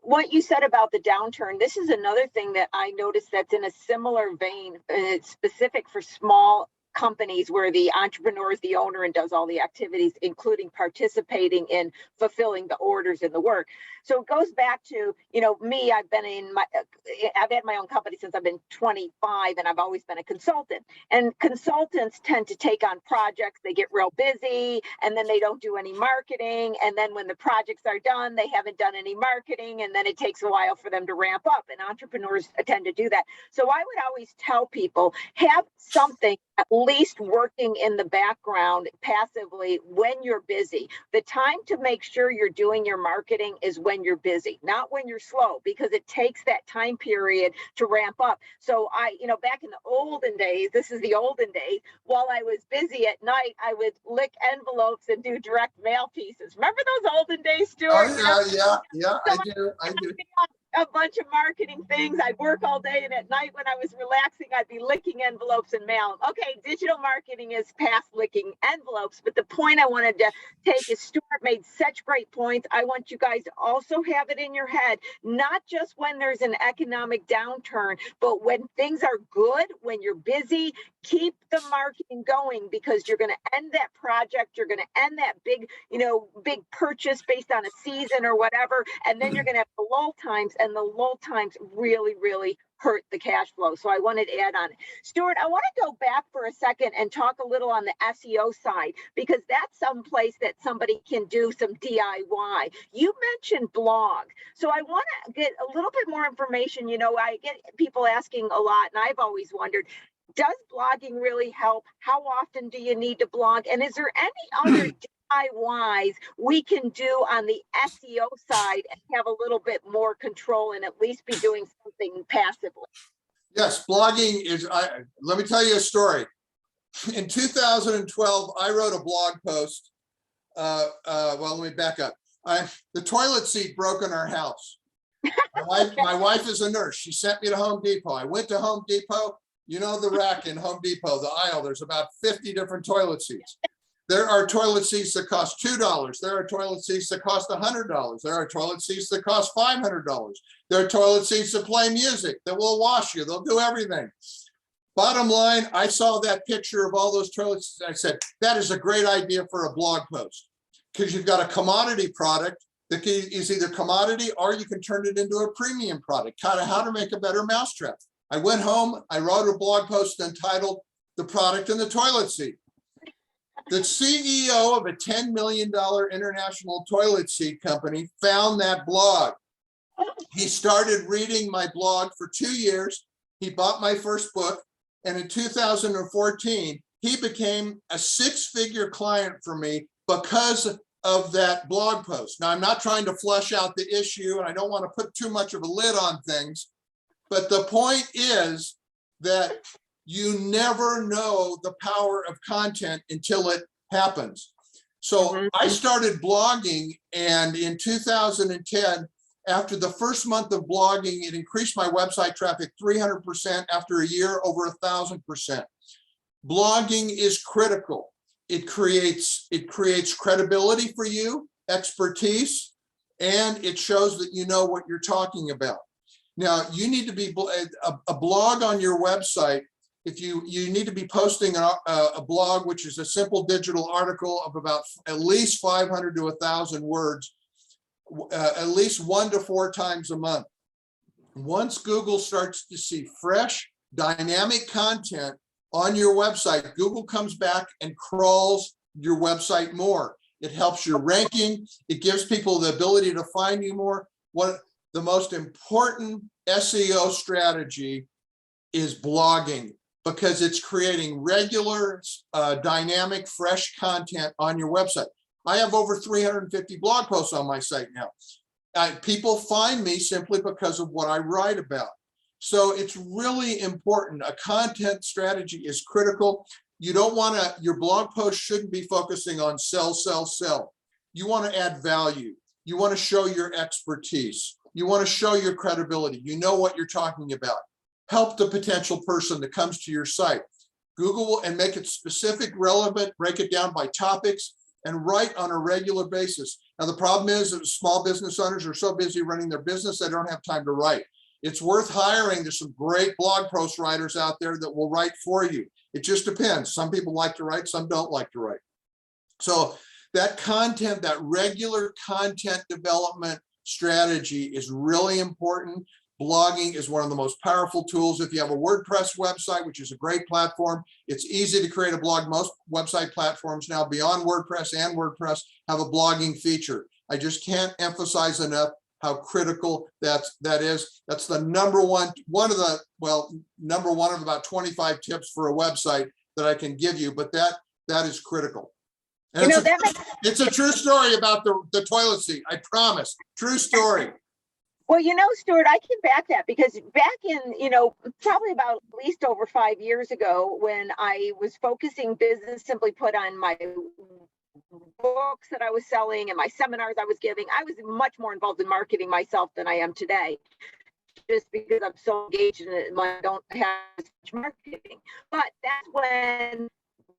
What you said about the downturn, this is another thing that I noticed that's in a similar vein, and it's specific for small companies where the entrepreneur is the owner and does all the activities, including participating in fulfilling the orders and the work. So it goes back to, me, I've had my own company since I've been 25, and I've always been a consultant. And consultants tend to take on projects, they get real busy, and then they don't do any marketing. And then when the projects are done, they haven't done any marketing, and then it takes a while for them to ramp up. And entrepreneurs tend to do that. So I would always tell people, have something at least working in the background passively when you're busy. The time to make sure you're doing your marketing is when you're busy, not when you're slow, because it takes that time period to ramp up. So back in the olden days, this is the olden days, while I was busy at night, I would lick envelopes and do direct mail pieces. Remember those olden days, Stuart? Oh, yeah, I do. A bunch of marketing things. I'd work all day, and at night when I was relaxing, I'd be licking envelopes and mail. Okay, digital marketing is past licking envelopes, but the point I wanted to take is Stuart made such great points. I want you guys to also have it in your head, not just when there's an economic downturn, but when things are good, when you're busy, keep the marketing going, because you're going to end that project, you're going to end that big purchase based on a season or whatever, and then you're going to have the lull times, and the lull times really, really hurt the cash flow. So I wanted to add on. Stuart, I want to go back for a second and talk a little on the SEO side, because that's some place that somebody can do some DIY. You mentioned blog. So I want to get a little bit more information. I get people asking a lot, and I've always wondered, does blogging really help? How often do you need to blog? And is there any other DIYs we can do on the SEO side and have a little bit more control and at least be doing something passively? Yes, blogging is, let me tell you a story. In 2012, I wrote a blog post. Let me back up. The toilet seat broke in our house. My wife is a nurse. She sent me to Home Depot. I went to Home Depot. The rack in Home Depot, the aisle, there's about 50 different toilet seats. There are toilet seats that cost $2. There are toilet seats that cost $100. There are toilet seats that cost $500. There are toilet seats that play music, that will wash you. They'll do everything. Bottom line, I saw that picture of all those toilet seats. I said, that is a great idea for a blog post, because you've got a commodity product that is either commodity or you can turn it into a premium product, kind of how to make a better mousetrap. I went home, I wrote a blog post entitled The Product in the Toilet Seat. The CEO of a $10 million international toilet seat company found that blog. He started reading my blog for 2 years. He bought my first book. And in 2014, he became a six-figure client for me because of that blog post. Now, I'm not trying to flesh out the issue, and I don't want to put too much of a lid on things. But the point is that you never know the power of content until it happens. So I started blogging, and in 2010, after the first month of blogging, it increased my website traffic 300%. After a year, over 1,000%. Blogging is critical. It creates credibility for you, expertise, and it shows that you know what you're talking about. Now, you need to be a blog on your website. If you need to be posting a blog, which is a simple digital article of about at least 500 to 1,000 words, at least 1 to 4 times a month. Once Google starts to see fresh, dynamic content on your website, Google comes back and crawls your website more. It helps your ranking. It gives people the ability to find you more. The most important SEO strategy is blogging, because it's creating regular, dynamic, fresh content on your website. I have over 350 blog posts on my site now. People find me simply because of what I write about. So it's really important. A content strategy is critical. You don't want to, your blog post shouldn't be focusing on sell, sell, sell. You want to add value. You want to show your expertise. You want to show your credibility. You know what you're talking about. Help the potential person that comes to your site. Google will, and make it specific, relevant, break it down by topics, and write on a regular basis. Now, the problem is that small business owners are so busy running their business, they don't have time to write. It's worth hiring. There's some great blog post writers out there that will write for you. It just depends. Some people like to write, some don't like to write. So that content, that regular content development strategy is really important. Blogging is one of the most powerful tools. If you have a WordPress website, which is a great platform, it's easy to create a blog. Most website platforms now beyond WordPress and WordPress have a blogging feature. I just can't emphasize enough how critical that is. That's the number one of about 25 tips for a website that I can give you, but that is critical. And it's a true story about the toilet seat. I promise. True story. Well, Stuart, I can back that because back in, probably about at least over 5 years ago, when I was focusing Business Simply Put on my books that I was selling and my seminars I was giving, I was much more involved in marketing myself than I am today, just because I'm so engaged in it and I don't have as much marketing. But that's when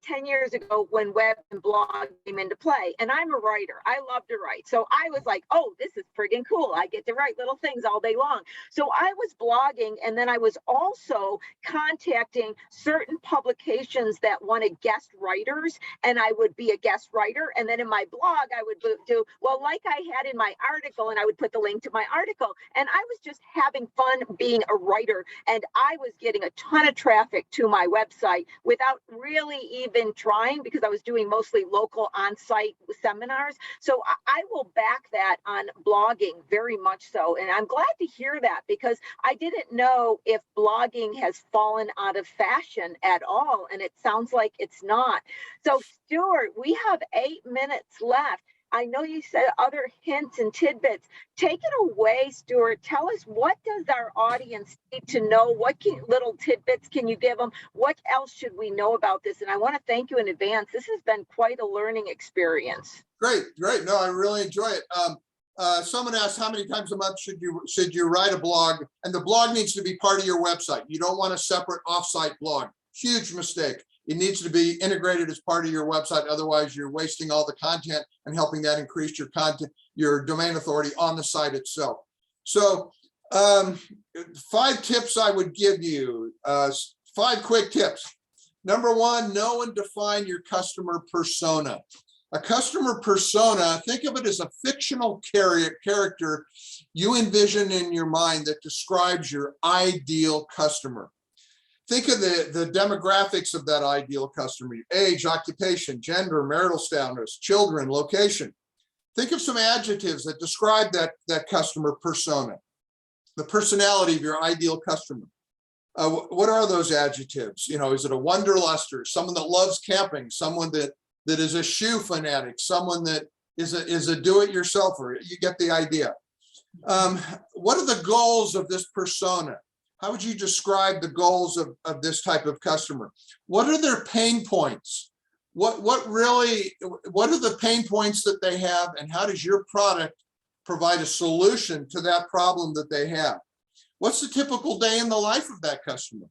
10 years ago when web and blog came into play. And I'm a writer. I love to write. So I was like, oh, this is friggin' cool. I get to write little things all day long. So I was blogging, and then I was also contacting certain publications that wanted guest writers, and I would be a guest writer. And then in my blog, I would do, well, like I had in my article, and I would put the link to my article. And I was just having fun being a writer. And I was getting a ton of traffic to my website without really even trying, because I was doing mostly local on-site seminars. So I will back that on blogging very much so. And I'm glad to hear that, because I didn't know if blogging has fallen out of fashion at all. And it sounds like it's not. So Stuart, we have 8 minutes left. I know you said other hints and tidbits. Take it away, Stuart. Tell us, what does our audience need to know? What little tidbits can you give them? What else should we know about this? And I want to thank you in advance. This has been quite a learning experience. Great. No, I really enjoy it. Someone asked, how many times a month should you write a blog? And the blog needs to be part of your website. You don't want a separate offsite blog. Huge mistake. It needs to be integrated as part of your website. Otherwise, you're wasting all the content and helping that increase your content, your domain authority on the site itself. So 5 tips I would give you, 5 quick tips. Number 1, know and define your customer persona. A customer persona, think of it as a fictional character you envision in your mind that describes your ideal customer. Think of the demographics of that ideal customer: age, occupation, gender, marital status, children, location. Think of some adjectives that describe that customer persona, the personality of your ideal customer. What are those adjectives? Is it a wanderluster, someone that loves camping, someone that is a shoe fanatic, someone that is a do-it-yourselfer? You get the idea. What are the goals of this persona? How would you describe the goals of this type of customer? What are their pain points? What are the pain points that they have, and how does your product provide a solution to that problem that they have? What's the typical day in the life of that customer?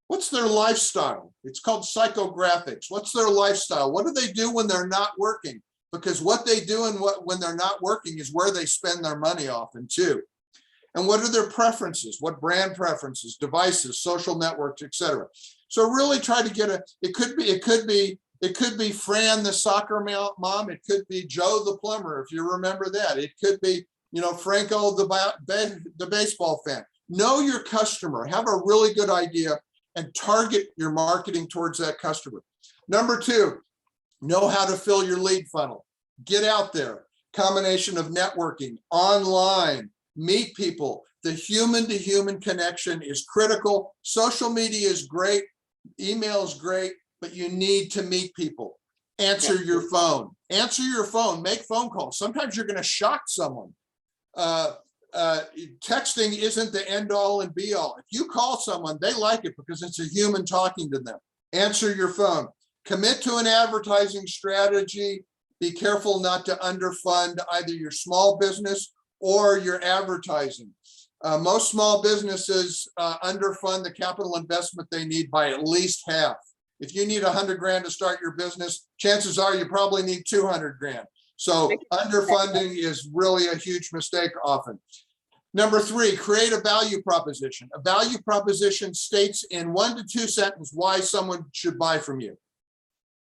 What's their lifestyle? It's called psychographics. What's their lifestyle? What do they do when they're not working? Because what they do and when they're not working is where they spend their money often too. And what are their preferences? What brand preferences, devices, social networks, etc. So really try to get it could be Fran, the soccer mom. It could be Joe, the plumber, if you remember that. It could be, Franco, the baseball fan. Know your customer, have a really good idea, and target your marketing towards that customer. Number 2, know how to fill your lead funnel. Get out there. Combination of networking, online, meet people. The human-to-human connection is critical. Social media is great. Email is great, but you need to meet people. Answer your phone. Answer your phone. Make phone calls. Sometimes you're going to shock someone. Texting isn't the end-all and be-all. If you call someone, they like it because it's a human talking to them. Answer your phone. Commit to an advertising strategy. Be careful not to underfund either your small business or your advertising. Most small businesses underfund the capital investment they need by at least half. If you need 100 grand to start your business, chances are you probably need 200 grand. So underfunding is really a huge mistake often. Number 3, create a value proposition. A value proposition states in 1 to 2 sentences why someone should buy from you.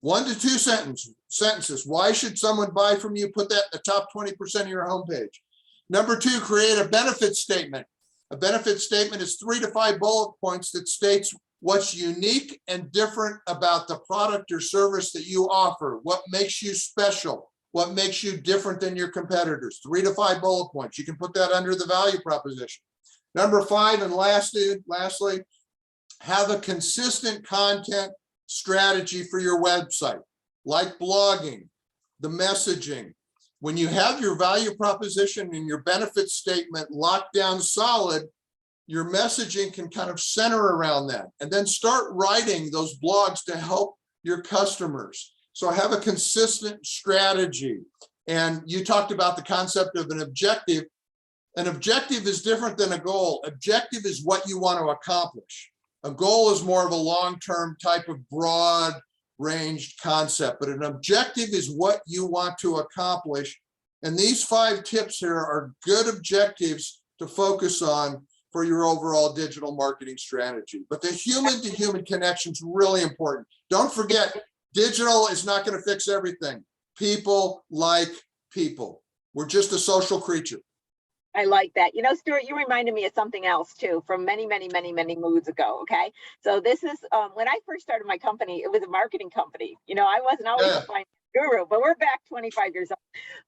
1 to 2 sentences. Why should someone buy from you? Put that in the top 20% of your homepage. Number 2, create a benefit statement. A benefit statement is 3 to 5 bullet points that states what's unique and different about the product or service that you offer. What makes you special? What makes you different than your competitors? 3 to 5 bullet points. You can put that under the value proposition. Number 5, and lastly, have a consistent content strategy for your website, like blogging, the messaging. When you have your value proposition and your benefit statement locked down solid, your messaging can kind of center around that, and then start writing those blogs to help your customers. So have a consistent strategy. And you talked about the concept of an objective. An objective is different than a goal. Objective is what you want to accomplish. A goal is more of a long-term type of broad ranged concept, but an objective is what you want to accomplish. And these 5 tips here are good objectives to focus on for your overall digital marketing strategy. But the human to human connection is really important. Don't forget, digital is not going to fix everything. People like people. We're just a social creature. I like that. You know, Stuart, you reminded me of something else too from many moons ago. Okay. So this is when I first started my company, it was a marketing company. You know, I wasn't always a finance guru, but we're back 25 years old.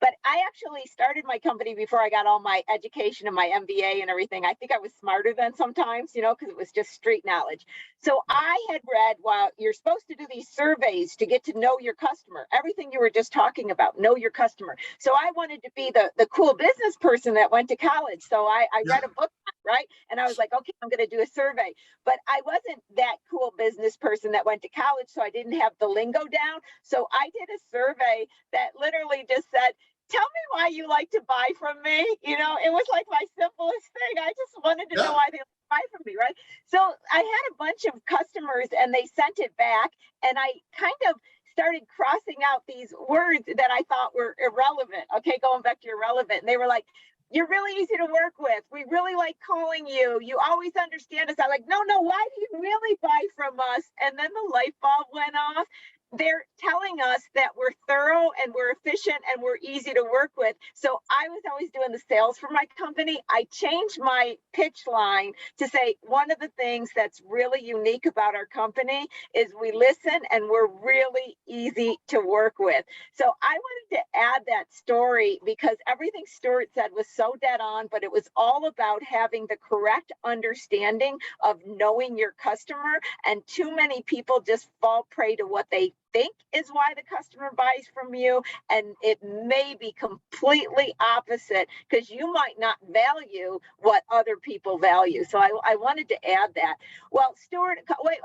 But I actually started my company before I got all my education and my MBA and everything. I think I was smarter than sometimes, you know, because it was just street knowledge. So I had read, well, you're supposed to do these surveys to get to know your customer, everything you were just talking about, know your customer. So I wanted to be the cool business person that went to college. So I read a book, right? And I was like, okay, I'm going to do a survey. But I wasn't that cool business person that went to college, so I didn't have the lingo down. So I did a survey that literally just said, tell me why you like to buy from me. You know, it was like my simplest thing. I just wanted to know why they buy from me, right? So I had a bunch of customers and they sent it back, and I kind of started crossing out these words that I thought were irrelevant. Okay, going back to irrelevant. And they were like, you're really easy to work with. We really like calling you. You always understand us. I'm like, no, why do you really buy from us? And then the light bulb went off. They're telling us that we're thorough and we're efficient and we're easy to work with. So I was always doing the sales for my company. I changed my pitch line to say, one of the things that's really unique about our company is we listen and we're really easy to work with. So I wanted to add that story because everything Stuart said was so dead on, but it was all about having the correct understanding of knowing your customer. And too many people just fall prey to what they think is why the customer buys from you, and it may be completely opposite because you might not value what other people value. So I wanted to add that. Well, Stuart, wait,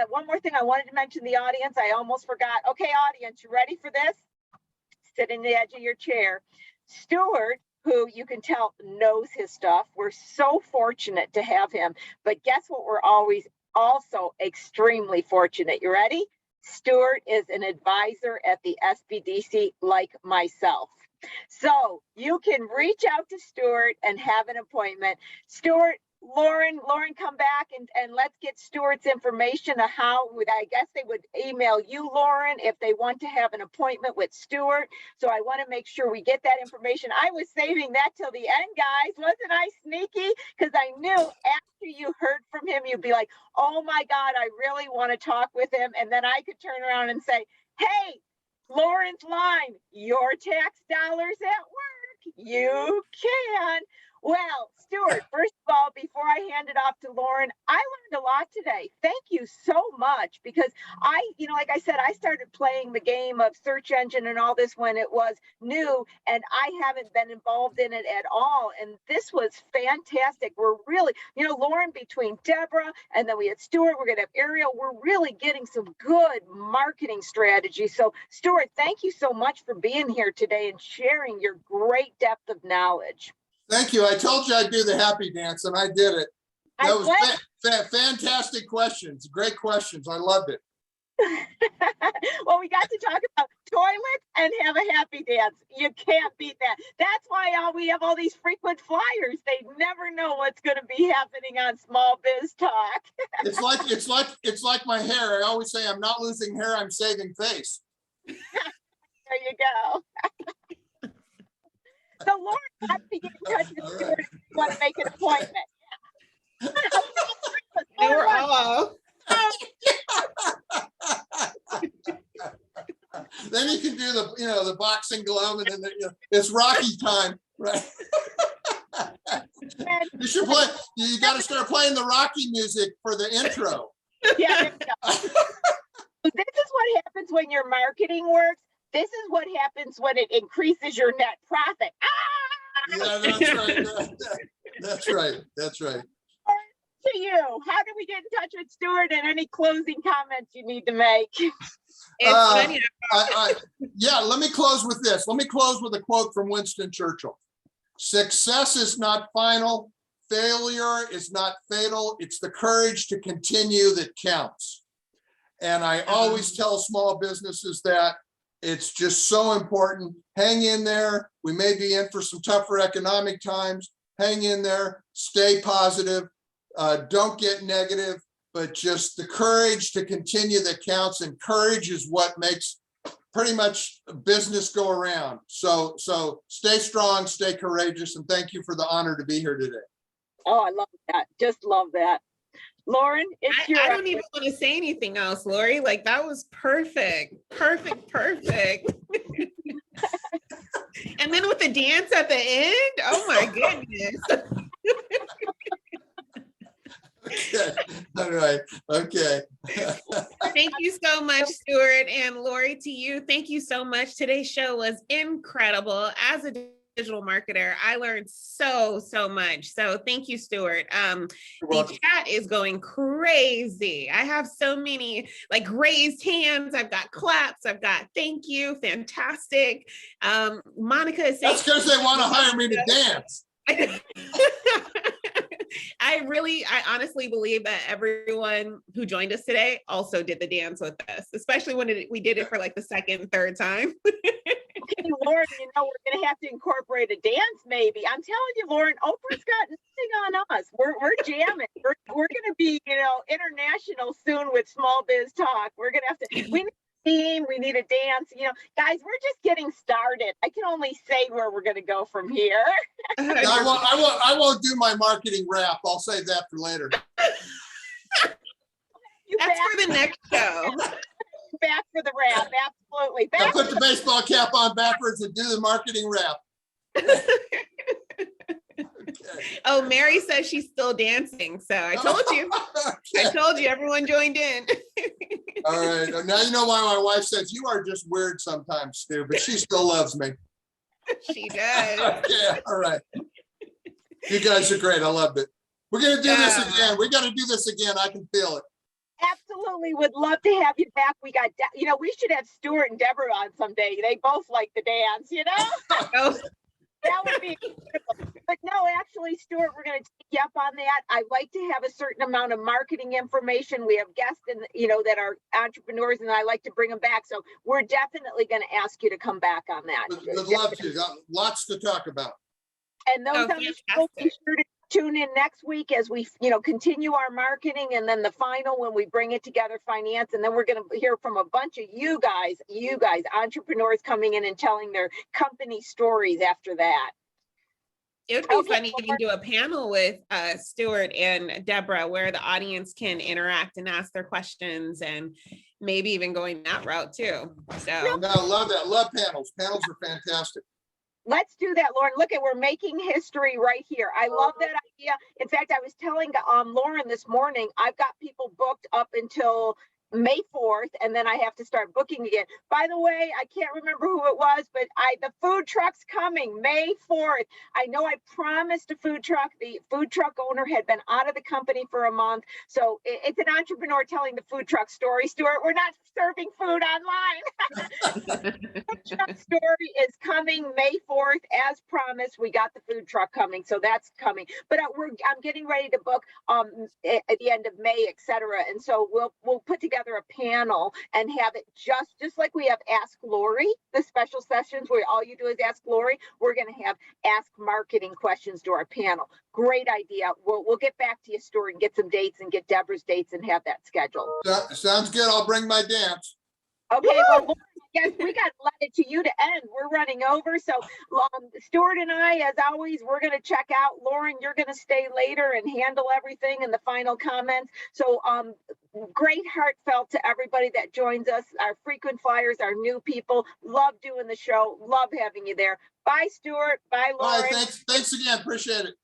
one more thing I wanted to mention the audience. I almost forgot. Okay, audience, you ready for this? Sit in the edge of your chair. Stuart, who you can tell knows his stuff. We're so fortunate to have him. But guess what? We're always also extremely fortunate. You ready? Stuart is an advisor at the SBDC like myself. So you can reach out to Stuart and have an appointment. Stuart, Lauren, come back and let's get Stuart's information of how I guess they would email you, Lauren, if they want to have an appointment with Stuart. So I want to make sure we get that information. I was saving that till the end, guys. Wasn't I sneaky? Because I knew after you heard from him, you'd be like, oh my God, I really want to talk with him. And then I could turn around and say, hey, Lauren's line, your tax dollars at work. You can. Well, Stuart, first of all, before I hand it off to Lauren, I learned a lot today. Thank you so much because like I said, I started playing the game of search engine and all this when it was new, and I haven't been involved in it at all. And this was fantastic. We're really, Lauren, between Deborah and then we had Stuart, we're going to have Ariel. We're really getting some good marketing strategy. So, Stuart, thank you so much for being here today and sharing your great depth of knowledge. Thank you. I told you I'd do the happy dance, and I did it. That was fantastic questions. Great questions. I loved it. Well, we got to talk about toilets and have a happy dance. You can't beat that. That's why we have all these frequent flyers. They never know what's going to be happening on Small Biz Talk. It's like my hair. I always say I'm not losing hair, I'm saving face. There you go. So Lauren wants to get in touch with Stuart if you want to make an appointment. They were all. Then you can do the boxing glove, and then it's Rocky time, right? You should play. You got to start playing the Rocky music for the intro. Yeah, there you go. This is what happens when your marketing works. This is what happens when it increases your net profit. Yeah, that's right. That's right. That's right. To you, how do we get in touch with Stuart, and any closing comments you need to make? It's funny. Yeah, let me close with this. Let me close with a quote from Winston Churchill. Success is not final. Failure is not fatal. It's the courage to continue that counts. And I always tell small businesses that it's just so important. Hang in there. We may be in for some tougher economic times. Hang in there. Stay positive. Don't get negative, but just the courage to continue that counts. And courage is what makes pretty much business go around. So stay strong, stay courageous, and thank you for the honor to be here today. Oh, I love that. Just love that. Lauren, it's your. I don't even want to say anything else, Lori. Like, that was perfect. Perfect. And then with the dance at the end, oh my goodness. Okay. All right. Okay. Thank you so much, Stuart, and Lori, to you. Thank you so much. Today's show was incredible. As a digital marketer, I learned so much. So thank you, Stuart. The chat is going crazy. I have so many like raised hands. I've got claps. I've got thank you. Fantastic. Monica is saying, that's because they want to hire me to dance. I honestly believe that everyone who joined us today also did the dance with us, especially when we did it for like the second, third time. Okay, Lauren, we're going to have to incorporate a dance maybe. I'm telling you, Lauren, Oprah's got nothing on us. We're jamming. We're going to be, international soon with Small Biz Talk. We're going to have to, we need a theme, we need a dance. Guys, we're just getting started. I can only say where we're going to go from here. I won't do my marketing rap. I'll save that for later. That's for the next show. Back for the rap, absolutely. I put the baseball cap on backwards and do the marketing rap. Okay. Oh, Mary says she's still dancing. So I told you. Okay. I told you, everyone joined in. All right. Now you know why my wife says you are just weird sometimes, Stu, but she still loves me. She does. Yeah. All right. You guys are great. I loved it. We're going to do this again. We got to do this again. I can feel it. Absolutely. Would love to have you back. We got, we should have Stuart and Deborah on someday. They both like to dance, Oh. That would be incredible. But no, actually, Stuart, we're going to take you up on that. I like to have a certain amount of marketing information. We have guests that are entrepreneurs, and I like to bring them back. So we're definitely going to ask you to come back on that. Would love to. Got lots to talk about. And those on the show, be sure to tune in next week as we, continue our marketing, and then the final when we bring it together, finance, and then we're going to hear from a bunch of you guys, entrepreneurs coming in and telling their company stories after that. It would be funny to even do a panel with Stuart and Deborah where the audience can interact and ask their questions, and maybe even going that route too. So no, I love that. Love panels. Panels are fantastic. Let's do that, Lauren. Look, we're making history right here. I love that idea. In fact, I was telling Lauren this morning, I've got people booked up until May 4th, and then I have to start booking again. By the way, I can't remember who it was, but the food truck's coming May 4th. I know I promised a food truck. The food truck owner had been out of the company for a month. So it's an entrepreneur telling the food truck story. Stuart, we're not serving food online. Food truck story is coming May 4th. As promised, we got the food truck coming. So that's coming. But I'm getting ready to book at the end of May, etc. And so we'll put together together a panel and have it just like we have Ask Lori, the special sessions where all you do is ask Lori. We're going to have Ask Marketing questions to our panel. Great idea. We'll get back to you, Stuart, and get some dates and get Deborah's dates and have that scheduled. Sounds good. I'll bring my dance. Okay, well, Lauren, I guess we got it to you to end. We're running over. So Stuart and I, as always, we're going to check out. Lauren, you're going to stay later and handle everything in the final comments. So great heartfelt to everybody that joins us, our frequent flyers, our new people. Love doing the show. Love having you there. Bye, Stuart. Bye, Lauren. Bye, thanks again. Appreciate it.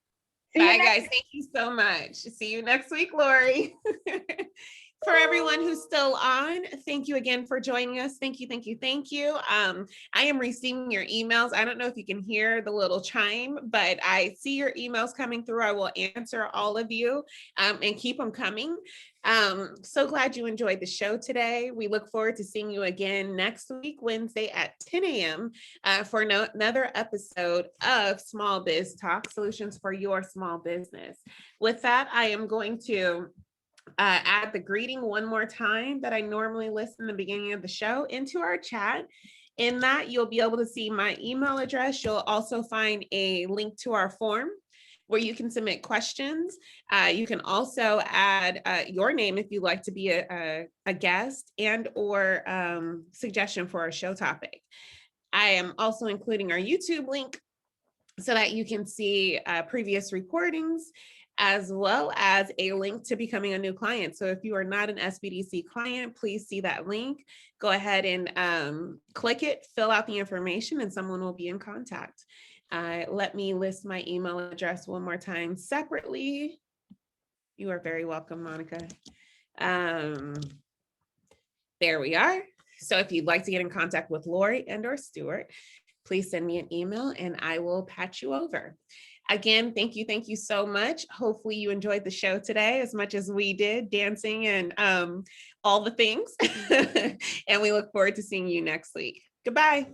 Bye, guys. Thank you so much. See you next week, Lori. For everyone who's still on, thank you again for joining us. Thank you, thank you, thank you. I am receiving your emails. I don't know if you can hear the little chime, but I see your emails coming through. I will answer all of you and keep them coming. So glad you enjoyed the show today. We look forward to seeing you again next week, Wednesday at 10 a.m. For another episode of Small Biz Talk, solutions for your small business. With that, I am going to add the greeting one more time that I normally list in the beginning of the show into our chat. In that, you'll be able to see my email address. You'll also find a link to our form where you can submit questions. You can also add your name if you'd like to be a guest and or suggestion for our show topic. I am also including our YouTube link so that you can see previous recordings, as well as a link to becoming a new client. So if you are not an SBDC client, please see that link. Go ahead and click it, fill out the information, and someone will be in contact. Let me list my email address one more time separately. You are very welcome, Monica. There we are. So if you'd like to get in contact with Lori and or Stuart, please send me an email and I will patch you over. Again, thank you so much. Hopefully you enjoyed the show today as much as we did, dancing and all the things. And we look forward to seeing you next week. Goodbye.